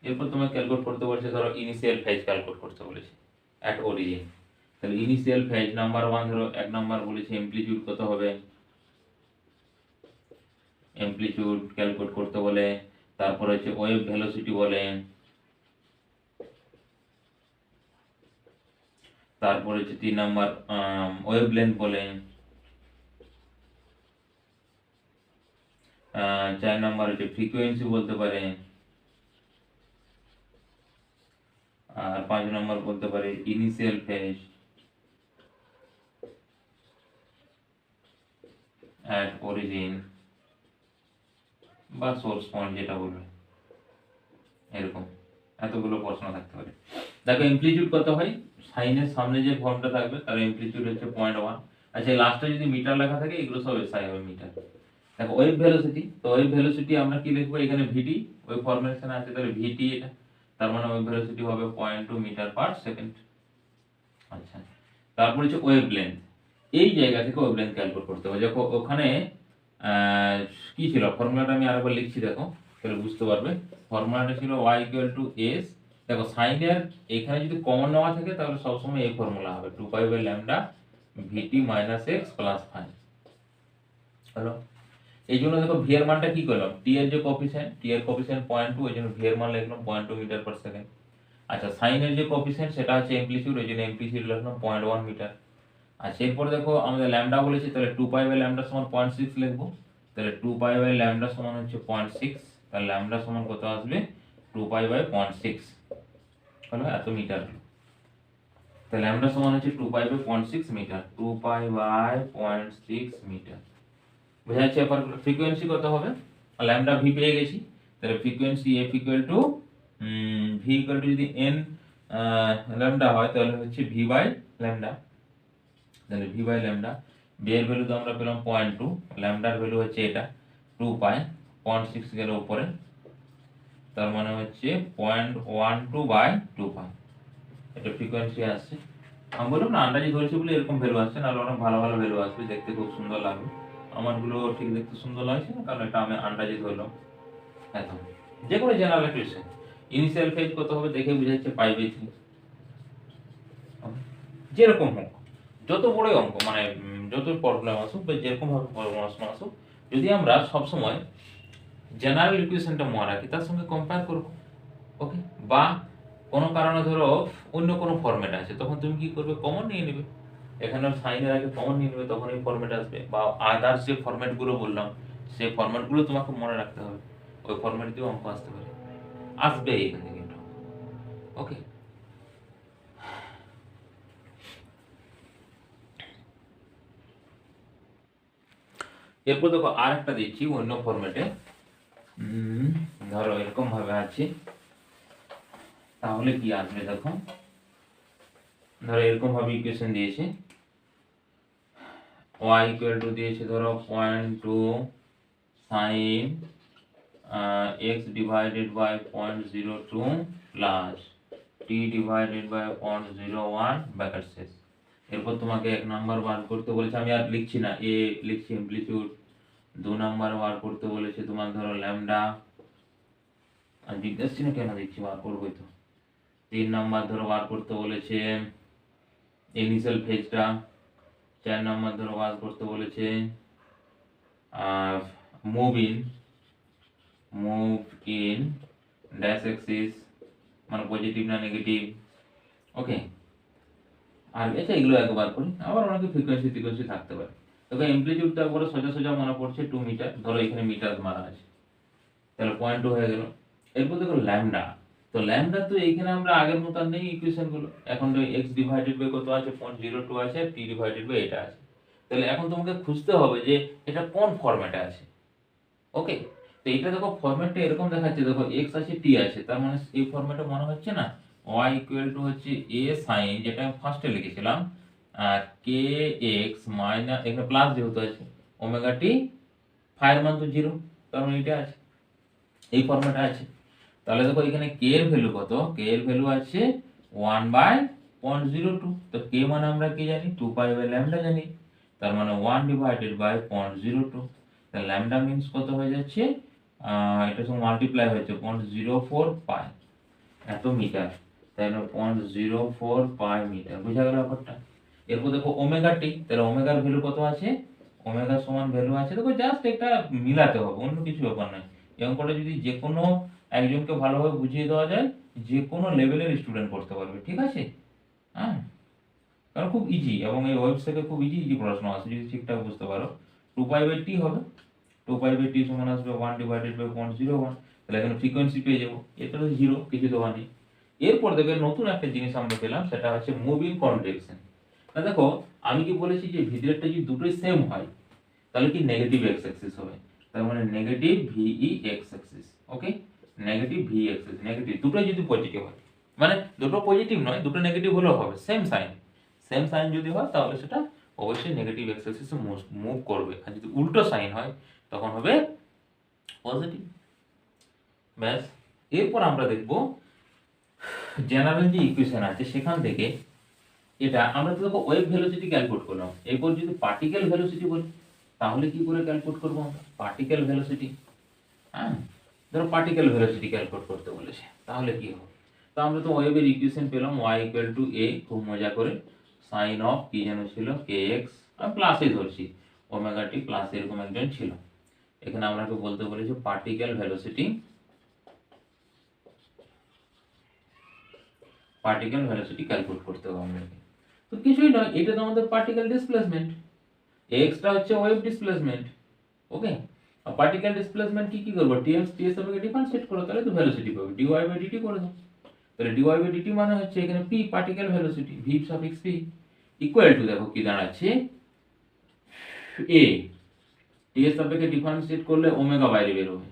এরপর তোমাকে ক্যালকুলেট করতে বলছে, ধরো ইনিশিয়াল ফেজ ক্যালকুলেট করতে বলেছে অ্যাট অরিজিন। তাহলে ইনিশিয়াল ফেজ নাম্বার 1, ধরো 1 নাম্বার বলেছে অ্যামপ্লিটিউড কত হবে, অ্যামপ্লিটিউড ক্যালকুলেট করতে বলে। তারপর হচ্ছে ওয়েভ ভেলোসিটি বলে, তারপর হচ্ছে 3 নাম্বার ওয়েভ লেন্থ বলে, 4 নাম্বার হচ্ছে ফ্রিকোয়েন্সি বলতে পারে, আর 5 নাম্বার বলতে পারে ইনিশিয়াল ফেজ অ্যাট অরিজিন বা সোর্স পয়েন্ট যেটা বলবে, এরকম এতগুলো প্রশ্ন থাকতে পারে। দেখো অ্যামপ্লিটিউড কত হয়, সাইনের সামনে যে ফর্মটা থাকবে তার অ্যামপ্লিটিউড হচ্ছে 0.1। আচ্ছা লাস্টে যদি মিটার লেখা থাকে এগুলো সব এসআই হবে মিটার। দেখো ওয়েভ ভেলোসিটি, তো ওয়েভ ভেলোসিটি আমরা কি লিখবো, এখানে ভিটি ওই ফরমেশনে আছে, তাহলে ভিটি এটা, তার মানে ওয়েভ ভেলোসিটি হবে 0.2 মিটার পার সেকেন্ড। আচ্ছা, তারপর হচ্ছে ওয়েভ লেন্থ, এই জায়গা থেকে ওয়েভ লেন্থ ক্যালকুলেট করতে হবে। দেখো ওখানে কি ছিল ফর্মুলাটা, আমি আরেকবার লিখছি দেখো তাহলে বুঝতে পারবে। ফর্মুলাটা ছিল y ইকুয়াল টু s। দেখো সাইনের এখানে যদি কমন নেওয়া থাকে তাহলে সবসময় এই ফর্মুলা হবে 2π/λ vt minus x plus phi. হলো, এই জন্য দেখো ভি এর মানটা কি করলাম, টি এর যে কোফিশিয়েন্ট, টি এর কোফিশিয়েন্ট 0.2, ওই জন্য ভি এর মান লিখলাম 0.2 মিটার পার সেকেন্ড। আচ্ছা সাইনের যে কোফিশিয়েন্ট সেটা হচ্ছে অ্যামপ্লিটিউড, ওই জন্য অ্যামপ্লিটিউড লিখলাম 0.1 মিটার। আচ্ছা এরপর দেখো আমাদের ল্যামডা বলেছে, তাহলে 2π/λ সমান 0.6 লিখবো। তাহলে 2π/λ সমান হচ্ছে 0.6, তাহলে ল্যামডা সমান কত আসবে, 2π/0.6 হলো, এত মিটার। তাহলে ল্যামডা সমান হচ্ছে 2π/0.6 মিটার, 2π/0.6 মিটার। বোঝা যাচ্ছে? এবার ফ্রিকোয়েন্সি কত হবে, ল্যামডা ভি পেয়ে গেছি, তাহলে frequency F equal to V equal to যদি এন ল্যামডা হয় তাহলে হচ্ছে ভি বাই ল্যামডা। তাহলে ভি বাই ল্যামডা, ভি এর ভ্যালু তো আমরা পেলাম 0.2, ল্যামডার ভ্যালু হচ্ছে এটা 2π, 0.6 গেল উপরে, তার মানে হচ্ছে 0.12/2π, এটা ফ্রিকোয়েন্সি আসছে। আমি বললাম না আন্দাজে ধরেছি বলে এরকম ভ্যালু আসছে, নাহলে অনেক ভালো ভালো ভ্যালু আসবে, দেখতে খুব সুন্দর লাগবে। আমারগুলো ঠিক দেখতে সুন্দর লাগছে না, কারণ এটা আমি আন্দাজে ধরলাম। এখন যে কোনো জেনারেল ইকুয়েশন ইনিশিয়াল ফেজ কত হবে দেখে বুঝাচ্ছে π/3। যেরকম হোক, যত বড়ই অঙ্ক মানে যত প্রবলেম আসুক বা যেরকম ভাবে প্রশ্ন আসুক, যদি আমরা সবসময় জেনারেল ইকুয়েশনটা মনে রাখি তার সঙ্গে কম্পেয়ার করব। ওকে, বা কোনো কারণে ধরো অন্য কোনো ফরম্যাট আছে, তখন তুমি কি করবে, কমন নিয়ে নেবে। এখানে সাইনের আগে কমন নিয়ে নেবে, তখন এই ফরম্যাট আসবে। বা আদার্স যে ফরম্যাটগুলো বললাম সেই ফরম্যাটগুলো তোমাকে মনে রাখতে হবে, ওই ফরম্যাট দিয়েও অঙ্ক আসতে পারে, আসবে এখান থেকে। ওকে, এরপর দেখো আর একটা দিচ্ছি অন্য ফরম্যাটে, ধরো এরকম ভাবে আছে, তাহলে কি আসবে দেখো, ধরো এরকম ভাবে ইকুয়েশন দিয়েছে, y ইকুয়াল টু দিয়েছে ধরো 0.2 sin x divided by 0.02 plus t divided by 0.01 bracket শেষ। এরপর তোমাকে 1 নাম্বার বার করতে বলেছে, আমি আর লিখছি না, এ লিখছি অ্যামপ্লিটিউড। 2 নাম্বার বার করতে বলেছে তোমার ধরো ল্যামডা, আর জিজ্ঞাসা না কেন দিচ্ছি, বার করবোই তো। 3 নাম্বার ধরো বার করতে বলেছে ইনিশিয়াল ফেজটা। 4 নাম্বার ধরো বার করতে বলেছে মুভ ইন ড্যাশ এক্সিস, মানে পজিটিভ না নেগেটিভ। ওকে, আর আচ্ছা এগুলো একবার করি, আবার অনেকে ফ্রিকোয়েন্সি থাকতে পারে। দেখো অ্যামপ্লিটিউডটা একবারে সোজা মনে পড়ছে 2 মিটার, ধরো এখানে মিটার মারা আছে, তাহলে 0.2 হয়ে গেল। এরপর দেখো ল্যামডা, তো ল্যামডা তো এইখানে আমরা আগের মতন নেই ইকুয়েশন গুলো, এখন তো x ডিভাইডেড বাই কত আছে 0.02 আছে, t ডিভাইডেড বাই এটা আছে। তাহলে এখন তোমাকে খুঁজতে হবে যে এটা কোন ফরম্যাটে আছে। ওকে, তো এটা দেখো ফরম্যাটটা এরকম দেখাচ্ছে, দেখো x আছে t আছে, তার মানে এই ফরম্যাটে মনে হচ্ছে না y ইকুয়াল টু হচ্ছে a sin, যেটা আমি ফার্স্টে লিখেছিলাম, আর kx মাইনাস, এখানে প্লাস যেহেতু আছে ওমেগা t, ফাই এর মান তো 0, তার মানে এটা আছে, এই ফরম্যাটে আছে। তাহলে দেখো এখানে k এর ভ্যালু কত, k এর ভ্যালু আছে 1/0.02, তো k মানে আমরা কি জানি 2 পাই বাই ল্যামডা জানি, তার মানে 1 ডিভাইডেড বাই 0.02, তাহলে ল্যামডা মিন্স কত হয়ে যাচ্ছে, এটা সঙ্গে মাল্টিপ্লাই হয়েছে 0.04 পাই এত মিটার, তাই না 0.04 পাই মিটার, বুঝা গেল ব্যাপারটা। এরপর দেখো ওমেগা টি, তাহলে ওমেগার ভ্যালু কত আছে, ওমেগা সমান ভ্যালু আছে, দেখো জাস্ট এটা মিলাতে হবে, অন্য কিছু ব্যাপার নাই। এই অঙ্কটা যদি যে কোনো একজনকে ভালোভাবে বুঝিয়ে দেওয়া যায়, যে কোনো লেভেলের স্টুডেন্ট করতে পারবে, ঠিক আছে। হ্যাঁ, কারণ খুব ইজি, এবং এই ওয়েবস থেকে খুব ইজি পড়াশোনা আছে যদি ঠিকঠাক বুঝতে পারো। 2 পাই বাই টি হবে, 2 পাই বাই টি সমান আসবে 1 ডিভাইডেড বাই 0.01, তাহলে এখানে ফ্রিকোয়েন্সি পেয়ে যাবো, এটা তো 0, কিছু দেওয়া নেই। এরপর দেখবে নতুন একটা জিনিস আমরা পেলাম, সেটা হচ্ছে মুভিং কনভেকশন। না দেখো আমি কি বলেছি যে ভিতরেরটা যদি দুটোই সেম হয় তাহলে কি নেগেটিভ এক্স অ্যাক্সিস হবে, তার মানে নেগেটিভ ভিই এক্স অ্যাক্সিস। ওকে, নেগেটিভ ভি অ্যাক্সিস, নেগেটিভ দুটোই যদি পজিটিভ হয়, মানে দুটো পজিটিভ নয়, দুটো নেগেটিভ হলেও হবে, সেম সাইন যদি হয় তাহলে সেটা অবশ্যই নেগেটিভ এক্স অ্যাক্সিসে মুভ করবে, আর যদি উল্টো সাইন হয় তখন হবে পজিটিভ। ব্যাস, এরপর আমরা দেখব জেনারেল যে ইকুয়েশন আছে সেখান থেকে, এটা আমরা তো দেখো ওয়েভ ভেলোসিটি ক্যালকুলেট করলাম, এরপর যদি পার্টিকেল ভেলোসিটি বলি তাহলে কি করে ক্যালকুলেট করবো আমরা পার্টিকেল ভেলোসিটি। হ্যাঁ, ধরো পার্টিকেল ভেলোসিটি ক্যালকুলেট করতে বলেছে, তাহলে কি হবে, তো আমরা তো ওয়েভের ইকুয়েশন পেলাম y ইকুয়াল টু a, খুব মজা করে সাইন অফ কি যেন ছিল kx, আমি প্লাসে ধরছি, ওমেগা টি প্লাস এরকম একজন ছিল। এখানে আমাকে বলতে বলেছে পার্টিকেল ভেলোসিটি ক্যালকুলেট করতে হবে আমাদেরকে। তো কিছুই নয়, এটা তো আমাদের পার্টিকেল ডিসপ্লেসমেন্ট, এক্সটা হচ্ছে ওয়েভ ডিসপ্লেসমেন্ট। ওকে, আর পার্টিকেল ডিসপ্লেসমেন্ট কি করব, টিএস কে ডিফারেন্সিয়েট করো, তাহলে তো ভেলোসিটি পাবে, dy বাই dt করে দাও। তাহলে dy বাই dt মানে হচ্ছে এখানে p particle velocity, v suffix p equal two, দেখো কি দাঁড়াচ্ছে, a টিএস সাপেক্ষে ডিফারেন্সিয়েট করলে ওমেগা বাইরে বের হবে,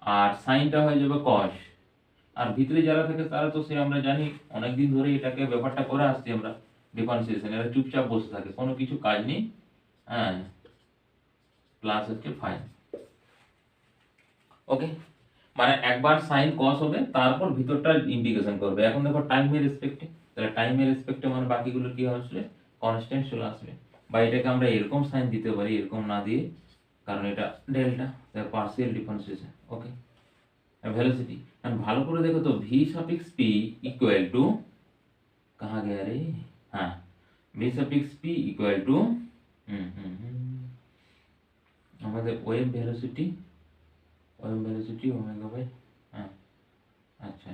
আর সাইনটা হয়ে যাবে cos, আর ভিতরে যারা থাকে তারা তো সে আমরা জানি অনেকদিন ধরে এটাকে ব্যাপারটা করে আসছি আমরা, ডিফারেন্সিয়েশন, এরা চুপচাপ বসে থাকে, কোনো কিছু কাজ নেই। হ্যাঁ, প্লাস হচ্ছে ফাই। ওকে, মানে একবার সাইন কস হবে, তারপর ভিতরটা ইন্টিগ্রেশন করবে। এখন দেখো টাইমের রেসপেক্টে, তাহলে টাইমের রেসপেক্টে মানে বাকিগুলো কি আসবে, কনস্ট্যান্ট চলে আসবে। বা এটাকে আমরা এরকম সাইন দিতে পারি, এরকম না দিয়ে, কারণ এটা ডেল্টা, পার্সিয়াল ডিফারেন্সিয়েশন। ওকে, ভেলোসিটি ভালো করে দেখো তো, V suffix P equal two, कहाँ गया रे, हाँ, V suffix P equal two আমাদের ওয়েভ ভেলোসিটি ওমেগা বাই, হ্যাঁ আচ্ছা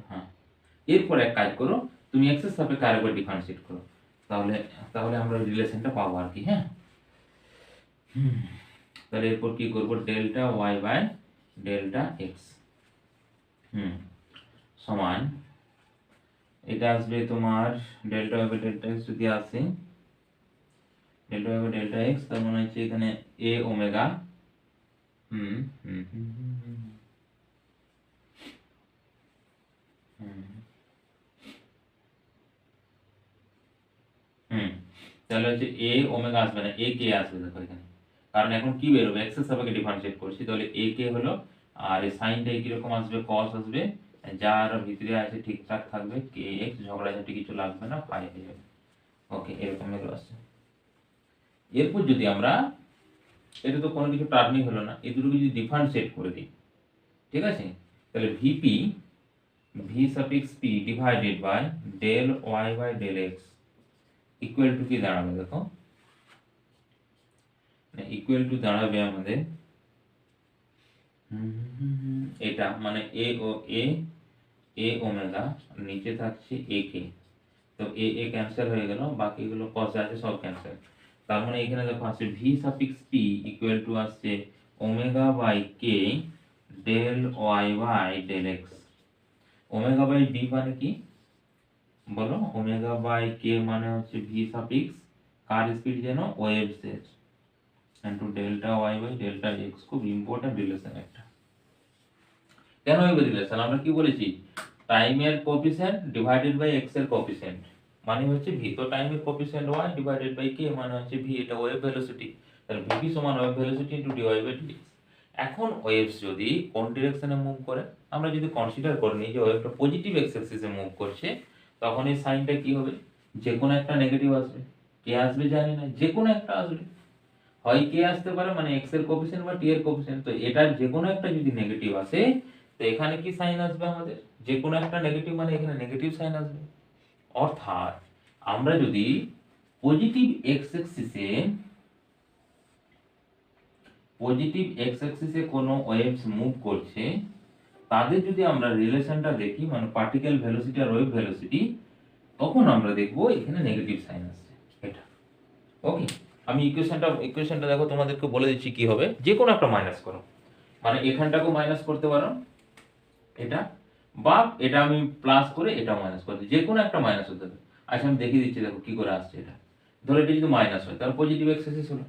হ্যাঁ। এরপর এক কাজ করো, তুমি এক্স এর সাপেক্ষে আরেকবার ডিফারেন্সিয়েট করো, তাহলে আমরা রিলেশনটা পাবো আর কি। হ্যাঁ, তাহলে এরপর কি করব, delta Y by delta x সমান, এটা আসবে তোমার delta Y by delta x যদি আসে delta Y by delta x, তার মানে হচ্ছে এখানে এ ওমেগা হুম হুম হুম হুম হুম হুম হুম তাহলে হচ্ছে এ ওমেগা আসবে না, এ কে আসবে দেখো এখানে, কারণ এখন কি বেরোবে এক্স এর সাপেক্ষে ডিফারেন্সিয়েট করছি, তাহলে এ কে হলো, আর এই সাইনটা কিরকম আসবে, কস আসবে, যার ভিতরে আছে ঠিকঠাক থাকবে, কে এক্স ঝগড়াঝাটি কিছু লাগবে না, পাই হয়ে যাবে। ওকে, এরকম এগুলো আসছে। এরপর যদি আমরা, এটা তো কোনো কিছু টার্মই হলো না, এই দুটোকে যদি ডিফারেন্সিয়েট করে দিই, ঠিক আছে, তাহলে VP V suffix P divided by del Y by del x equal to কি দাঁড়াবে দেখো, ইকুয়াল টু দাঁড়াবে আমাদের এটা মানে এ ও এ, এ ওমেগা, নিচে থাকছে এ কে, তো এ এ ক্যান্সেল হয়ে গেল, বাকিগুলো কস আছে সব ক্যান্সেল, তার মানে এখানে দেখো আসছে V suffix P equal to আসছে omega by K del Y by del X. Omega by D মানে কি বলো, ওমেগা বাই কে মানে হচ্ছে ভি সাফিক্স কার স্পিড যেন ওয়েভস এর into delta Y by delta X, খুব ইম্পর্টেন্ট রিলেশন একটা। কেন এই রিলেশন, আমরা কি বলেছি, টাইমের কোএফিসিয়েন্ট ডিভাইডেড বাই এক্স এর কোএফিসিয়েন্ট মানে হচ্ছে ভি, তো টাইমের coefficient Y divided by K মানে হচ্ছে ভি, এটা ওয়েভ ভেলোসিটি, তাহলে ভিপি সমান wave velocity into dy by dx. এখন ওয়েভস যদি কোন ডিরেকশনে মুভ করে, আমরা যদি কনসিডার করে নিই যে ওয়েভটা পজিটিভ এক্স অ্যাক্সিসে মুভ করছে, তখন এই সাইনটা কি হবে, যে কোনো একটা নেগেটিভ আসবে, কে আসবে জানি না, যে কোনো একটা আসবে, হয় কে আসতে পারে মানে এক্স এর কোএফিসিয়েন্ট বা টি এর কোএফিসিয়েন্ট, তো এটার যে কোনো একটা যদি নেগেটিভ আসে, তো এখানে কি সাইন আসবে আমাদের, যে কোনো একটা নেগেটিভ মানে এখানে নেগেটিভ সাইন আসবে। অর্থাৎ আমরা যদি পজিটিভ এক্স অ্যাক্সিসে, পজিটিভ এক্স অ্যাক্সিসে কোনো ওয়েভস মুভ করছে, তাদের যদি আমরা রিলেশনটা দেখি মানে পার্টিকেল ভেলোসিটি আর ওয়েভ ভেলোসিটি, তখন আমরা দেখব এখানে নেগেটিভ সাইন আসছে এটা। ওকে, আমি ইকুয়েশনটা দেখো তোমাদেরকে বলে দিচ্ছি কি হবে, যে কোনো একটা মাইনাস করো, মানে এখানটাকেও মাইনাস করতে পারো এটা, বা এটা আমি প্লাস করে এটা মাইনাস করে দিই, যে কোনো একটা মাইনাস হতে হবে। আচ্ছা আমি দেখিয়ে দিচ্ছি দেখো কি করে আসছে এটা। ধরো এটা যদি মাইনাস হয় তাহলে পজিটিভ এক্স এক্সিস হলো,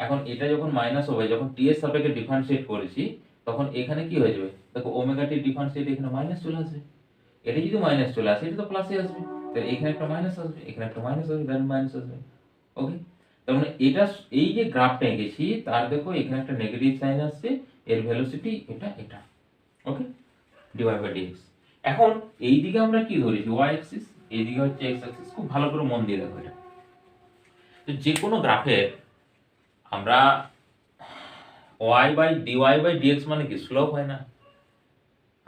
এখন এটা যখন মাইনাস হবে, যখন টি এর সাপেক্ষে ডিফারেন্সিয়েট করেছি, তখন এখানে কি হয়ে যাবে দেখো, ওমেগা টি ডিফারেন্সিয়েট এখানে মাইনাস চলে আসবে, এটা যদি মাইনাস চলে আসে এটা তো প্লাসে আসবে, তাহলে এখানে একটা মাইনাস আসবে, এখানে একটা মাইনাস আসবে, দেন মাইনাস আসবে। ওকে, তার মানে এটা, এই যে গ্রাফটা এঁকেছি তার দেখো এখানে একটা নেগেটিভ সাইন আসছে, এর ভেলোসিটি এটা এটা। ওকে, ডিভাই বাই ডিএক্স। এখন এই দিকে আমরা কি ধরেছি ওয়াই অ্যাক্সিস, এই দিকে হচ্ছে এক্স অ্যাক্সিস, খুব ভালো করে মন দিয়ে দেখো এটা। তো যে কোনো গ্রাফের আমরা y by dy by dx মানে কি স্লোপ হয় না,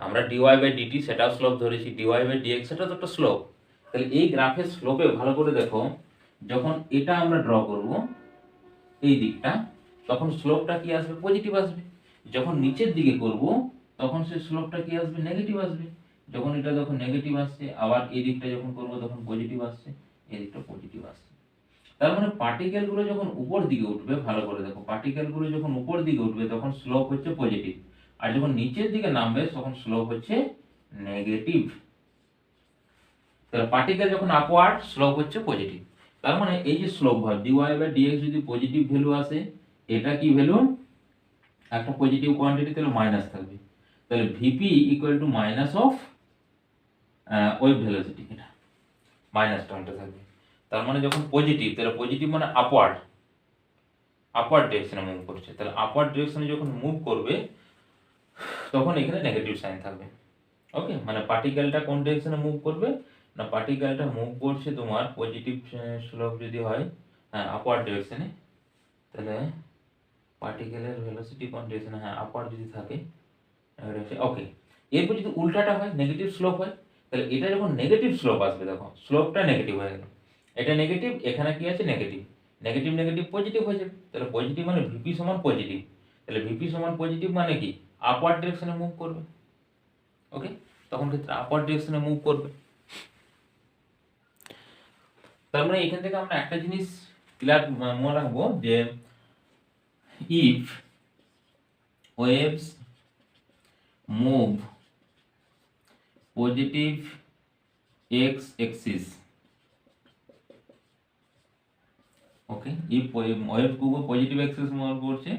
আমরা ডিওয়াই বাই ডিটি সেটাও স্লোপ ধরেছি, ডিওয়াই বাই ডিএক্স সেটা তো একটা স্লোপ, তাহলে এই গ্রাফের স্লোপে ভালো করে দেখো, যখন এটা আমরা ড্র করব এই দিকটা, তখন স্লোপটা কি আসবে, পজিটিভ আসবে, যখন নিচের দিকে করব তখন সেই স্লোপটা কি আসবে, নেগেটিভ আসবে, যখন এটা যখন নেগেটিভ আসছে, আবার এই দিকটা যখন করব তখন পজিটিভ আসছে, এই দিকটা পজিটিভ আসছে। তার মানে পার্টিকেল গুলো যখন উপর দিকে উঠবে, ভালো করে দেখো, পার্টিকেল গুলো যখন উপর দিকে উঠবে তখন স্লোপ হচ্ছে পজিটিভ, আর যখন নিচের দিকে নামবে তখন স্লোপ হচ্ছে নেগেটিভ। তাহলে পার্টিকেল যখন আপওয়ার্ড, স্লোপ হচ্ছে পজিটিভ, তার মানে এই যে স্লোপ হয় ডিওয়াই বাই ডিএক্স যদি পজিটিভ ভ্যালু আসে, এটা কি ভ্যালু, একটা পজিটিভ কোয়ান্টিটি, তাহলে মাইনাস থাকবে, তাহলে VP equal to minus of wave velocity, এটা মাইনাস টার্মটা থাকবে। তার মানে যখন পজিটিভ, তাহলে পজিটিভ মানে আপওয়ার্ড, আপওয়ার্ড ডিরেকশনে মুভ করছে, তাহলে আপওয়ার্ড ডিরেকশনে যখন মুভ করবে তখন এখানে নেগেটিভ সাইন থাকবে। ওকে, মানে পার্টিকেলটা কোন ডিরেকশনে মুভ করবে না, পার্টিকেলটা মুভ করছে তোমার পজিটিভ স্লোপ যদি হয়, হ্যাঁ আপওয়ার্ড ডিরেকশনে, তাহলে পার্টিকেলের ভেলোসিটি কোন ডিরেকশনে, হ্যাঁ আপওয়ার্ড যদি থাকে। ওকে, এরপর যদি উল্টাটা হয় নেগেটিভ স্লোপ হয়, তাহলে এটা যখন নেগেটিভ স্লোপ আসবে দেখো স্লোপটা নেগেটিভ হয়ে গেল, এটা নেগেটিভ, এখানে কি আছে নেগেটিভ, নেগেটিভ নেগেটিভ পজিটিভ হয়ে যাবে, তাহলে পজিটিভ মানে ভিপি সমান পজিটিভ, তাহলে ভিপি সমান পজিটিভ মানে কি আপওয়ার্ড ডিরেকশনে মুভ করবে। ওকে, তখন ক্ষেত্রে আপওয়ার্ড ডিরেকশনে মুভ করবে। তার মানে এখান থেকে আমরা একটা জিনিস ক্লিয়ার মনে রাখবো যে if waves move positive x axis okay, if wave খুব পজিটিভ অ্যাক্সিস মুভ করছে,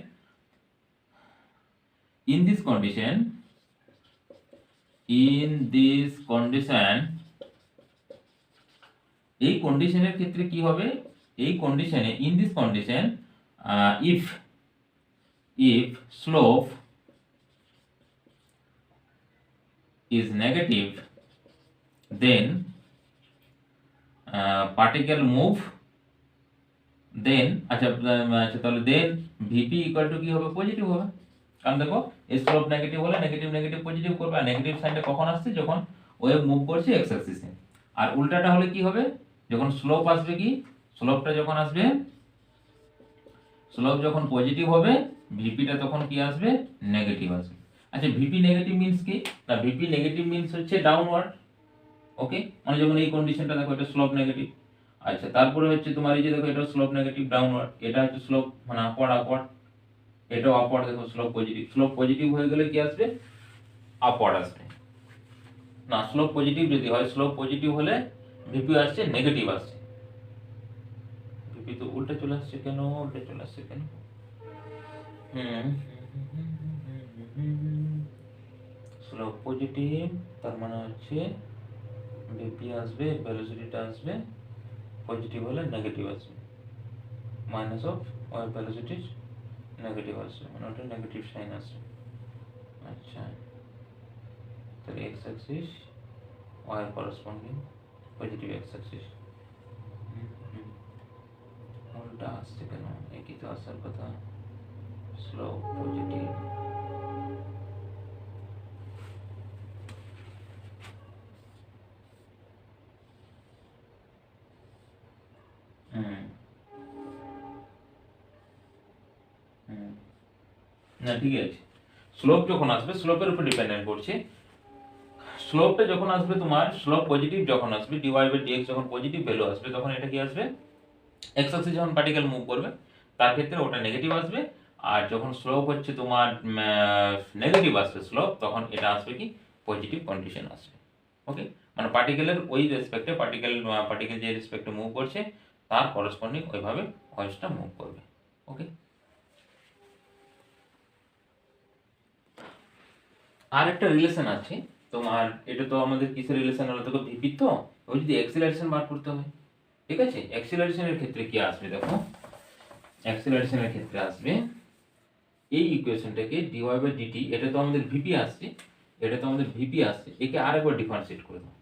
in this condition এই কন্ডিশনের ক্ষেত্রে কি হবে, এই কন্ডিশনে in this condition if slope is negative then particle move then আচ্ছা তাহলে দেন ভিপি ইকুয়াল টু কি হবে, পজিটিভ হবে। কারণ দেখো স্লোপ নেগেটিভ হলে নেগেটিভ নেগেটিভ পজিটিভ করবে, আর নেগেটিভ সাইনটা কখন আসছে, যখন ওয়েভ মুভ করছে এক্স অ্যাক্সিসে। আর উল্টাটা হলে কি হবে, যখন স্লোপ আসবে, কি স্লোপটা যখন আসবে, স্লোপ যখন পজিটিভ হবে ভিপিটা তখন কি আসবে, নেগেটিভ আসবে। আচ্ছা ভিপি নেগেটিভ মিন্স কি, না ভিপি নেগেটিভ মিন্স হচ্ছে ডাউনওয়ার্ড। ওকে, মানে যেমন এই কন্ডিশনটা দেখো, এটা স্লোপ নেগেটিভ। আচ্ছা তারপরে হচ্ছে তোমার এই যে দেখো, এটা স্লোপ নেগেটিভ ডাউনওয়ার্ড, এটা হচ্ছে স্লোপ মানে আপওয়ার্ড, এটাও আপওয়ার্ড। দেখো স্লোপ পজিটিভ হয়ে গেলে কি আসবে, আপওয়ার্ড আসবে। না স্লোপ পজিটিভ যদি হয়, স্লোপ পজিটিভ হলে ভিপি আসছে নেগেটিভ আসছে। ভিপি তো উল্টে চলে আসছে কেন, স্লোপ পজিটিভ, তার মানে হচ্ছে ভিপি আসবে, ভেলোসিটিটা আসবে পজিটিভ হলে নেগেটিভ আসবে, minus of wave velocity negative আসবে, মানে ওটা নেগেটিভ সাইন আসবে। আচ্ছা তাহলে x axis y corresponding positive x axis, উল্টা আসছে কেন, একই তো আসার কথা, স্লোপ পজিটিভ। না ঠিক আছে, স্লোপ যখন আসবে স্লোপের উপর ডিপেন্ডেন্ট করছে। স্লোপটা যখন আসবে তোমার, স্লোপ পজিটিভ যখন আসবে, ডিওয়াই বাই ডিএক্স যখন পজিটিভ ভ্যালু আসবে, তখন এটা কি আসবে, এক্স অ্যাক্সিস যখন পার্টিকেল মুভ করবে তার ক্ষেত্রে ওটা নেগেটিভ আসবে। আর যখন স্লোপ হচ্ছে তোমার নেগেটিভ আসবে স্লোপ, তখন এটা আসবে কি, পজিটিভ কন্ডিশন আসবে। ওকে, মানে পার্টিকেলের ওই রেসপেক্টে, পার্টিকেল যে রেসপেক্টে মুভ করছে তার করসপন্ডিং ওইভাবে ওয়েভসটা মুভ করবে। ওকে, আর একটা রিলেশন আছে তোমার, এটা তো আমাদের কিসের রিলেশন হলো, দেখো ভিপি তো, ওই যদি অ্যাক্সিলারেশন বার করতে হয়, ঠিক আছে, অ্যাক্সিলারেশনের ক্ষেত্রে কি আসবে, দেখো অ্যাক্সিলারেশনের ক্ষেত্রে আসবে এই ইকুয়েশনটাকে ডিওয়াই বাই ডিটি, এটা তো আমাদের ভিপি আসছে, একে আরেকবার ডিফারেন্সিয়েট করে দাও,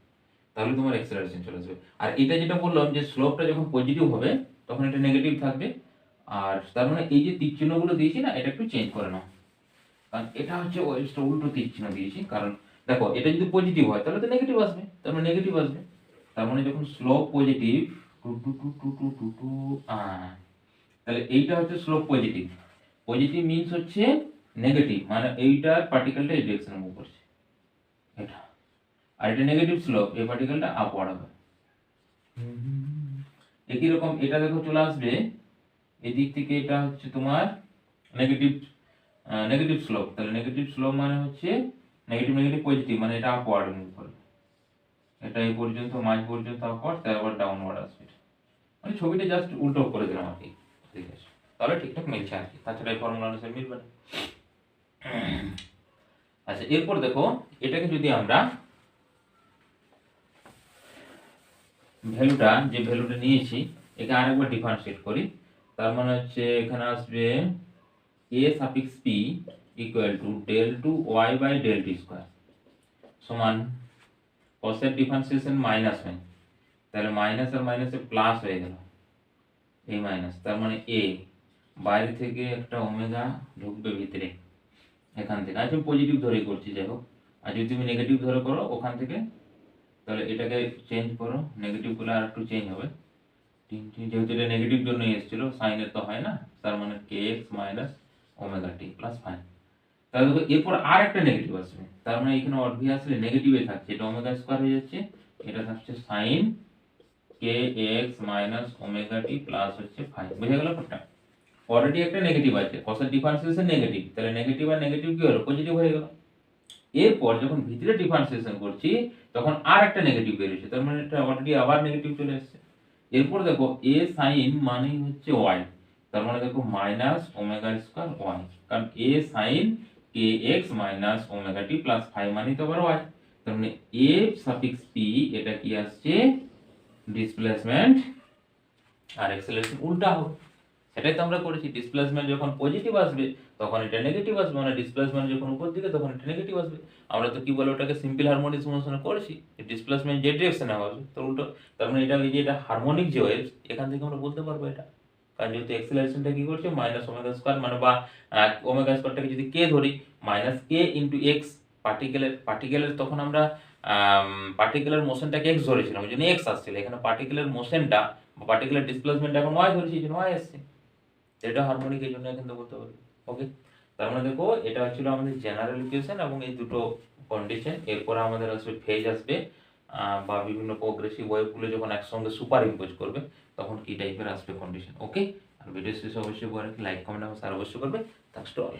তাহলে তোমার অ্যাক্সিলারেশন চলে আসবে। আর এটা যেটা বললাম যে স্লোপটা যখন পজিটিভ হবে তখন এটা নেগেটিভ থাকবে, আর তার মানে এই যে তীর চিহ্নগুলো দিয়েছি না, এটা একটু চেঞ্জ করে নাও, কারণ এটা হচ্ছে ওয়েভসটা উল্টো তীর চিহ্ন দিয়েছি। কারণ দেখো এটা যদি পজিটিভ হয় তাহলে তো নেগেটিভ আসবে, তার মানে নেগেটিভ আসবে, তার মানে যখন slope positive to to to to to to to তাহলে এইটা হচ্ছে স্লোপ পজিটিভ, পজিটিভ মিন্স হচ্ছে নেগেটিভ, মানে এইটার পার্টিকেলটা এই ডিরেকশনে মুভ করছে এটা, আর এটা নেগেটিভ স্লোপ, এই পার্টিকেলটা আপওয়ার্ড হবে। একই রকম এটা দেখো চলে আসবে এদিক থেকে, এটা হচ্ছে তোমার নেগেটিভ স্লোপ, তাহলে নেগেটিভ স্লোপ মানে হচ্ছে নেগেটিভ নেগেটিভ পজিটিভ, মানে এটা আপওয়ার্ড মুভ করবে, এটা এই পর্যন্ত মাঝ পর্যন্ত আপওয়ার্ড, তারপর ডাউনওয়ার্ড আসবে, মানে ছবিটা জাস্ট উল্টো করে দিলাম আর কি, ঠিক আছে, তাহলে ঠিকঠাক মিলছে আর কি, তাছাড়া এই ফর্মুলা অনুসারে মিলবে না। আচ্ছা এরপর দেখো এটাকে যদি আমরা ভ্যালুটা, যে ভ্যালুটা নিয়েছি একে আরেকবার ডিফারেন্সিয়েট করি, তার মানে হচ্ছে এখানে আসবে a সাফিক্স p equal to del 2 y বাই del t স্কয়ার সমান cos এর ডিফারেন্সিয়েশন মাইনাস হয়, তাহলে মাইনাস আর মাইনাসে প্লাস হয়ে গেল, এই মাইনাস, তার মানে a বাইরে থেকে একটা ওমেগা ঢুকবে ভিতরে এখান থেকে, আজ আমি পজিটিভ ধরে করছি যাই হোক, আর যদি তুমি নেগেটিভ ধরে করো ওখান থেকে, তাহলে এটাকে চেঞ্জ করো, নেগেটিভ করলে আর একটু চেঞ্জ হবে, যেহেতু এটা নেগেটিভ জন্যই এসেছিল, সাইনের তো হয় না, তার মানে kx minus omega t plus fine, তাহলে দেখো এরপর আর একটা নেগেটিভ আসবে, তার মানে এখানে অবভিয়াসলি নেগেটিভে থাকছে, এটা ওমেগা স্কয়ার হয়ে যাচ্ছে, এটা থাকছে sign kx minus omega t plus হচ্ছে ফাইন, বুঝে গেল ব্যাপারটা, অলরেডি একটা নেগেটিভ আছে, cos ডিফারেন্সিয়েশন নেগেটিভ, তাহলে নেগেটিভ আর নেগেটিভ কি হলো, পজিটিভ হয়ে গেল। এরপর যখন ভিতরে ডিফারেন্সিয়েশন করছি তখন আর একটা নেগেটিভ বেরিয়েছে, তার মানে এটা অলরেডি আবার নেগেটিভ চলে এসেছে, এরপর দেখো এ সাইন মানে হচ্ছে ওয়াই, তার মানে দেখো মাইনাস ওমেগা স্কয়ার ওয়াই, কারণ এ সাইন কে x minus omega t plus phi মানে তো আবার ওয়াই, তার মানে এ সাফিক্স পি এটা কি আসছে ডিসপ্লেসমেন্ট আর অ্যাক্সেলারেশন উল্টা হবে। সেটাই তো আমরা করেছি, ডিসপ্লেসমেন্ট যখন পজিটিভ আসবে তখন এটা নেগেটিভ আসবে, মানে ডিসপ্লেসমেন্ট যখন উপর দিকে তখন এটা নেগেটিভ আসবে। আমরা তো কি বলে ওটাকে সিম্পল হারমোনিক মোশনে করেছি, ডিসপ্লেসমেন্ট যে ডিরেকশনে হবে তো উল্টো, তার মানে এটা এই যে এটা হারমোনিক যে ওয়েভস এখান থেকে আমরা বলতে পারবো এটা, কারণ যেহেতু অ্যাক্সেলারেশনটা কি করছে মাইনাস ওমেগা স্কয়ার মানে বা ওমেগা স্কয়ারটাকে যদি কে ধরি মাইনাস কে ইন্টু এক্স, পার্টিকেলের তখন আমরা পার্টিকেলের মোশনটাকে এক্স ধরেছিলাম ওই জন্য এক্স আসছিল, এখানে পার্টিকেলের মোশনটা বা পার্টিকেলের ডিসপ্লেসমেন্ট এখন ওয়াই ধরেছি এই জন্য ওয়াই আসছে, এটা হারমোনিক এই জন্য এখান থেকে বলতে পারবো। ওকে, তার মানে দেখো এটা হচ্ছিল আমাদের জেনারেল ইকুয়েশন এবং এই দুটো কন্ডিশন। এরপর আমাদের আসবে ফেজ আসবে বা বিভিন্ন প্রোগ্রেসিভ ওয়েভগুলো যখন একসঙ্গে সুপার ইম্পোজ করবে তখন কি টাইপের আসবে কন্ডিশন। ওকে, আর ভিডিও শেষে অবশ্যই লাইক কমেন্ট এবং শেয়ার অবশ্যই করবে। Thanks to all.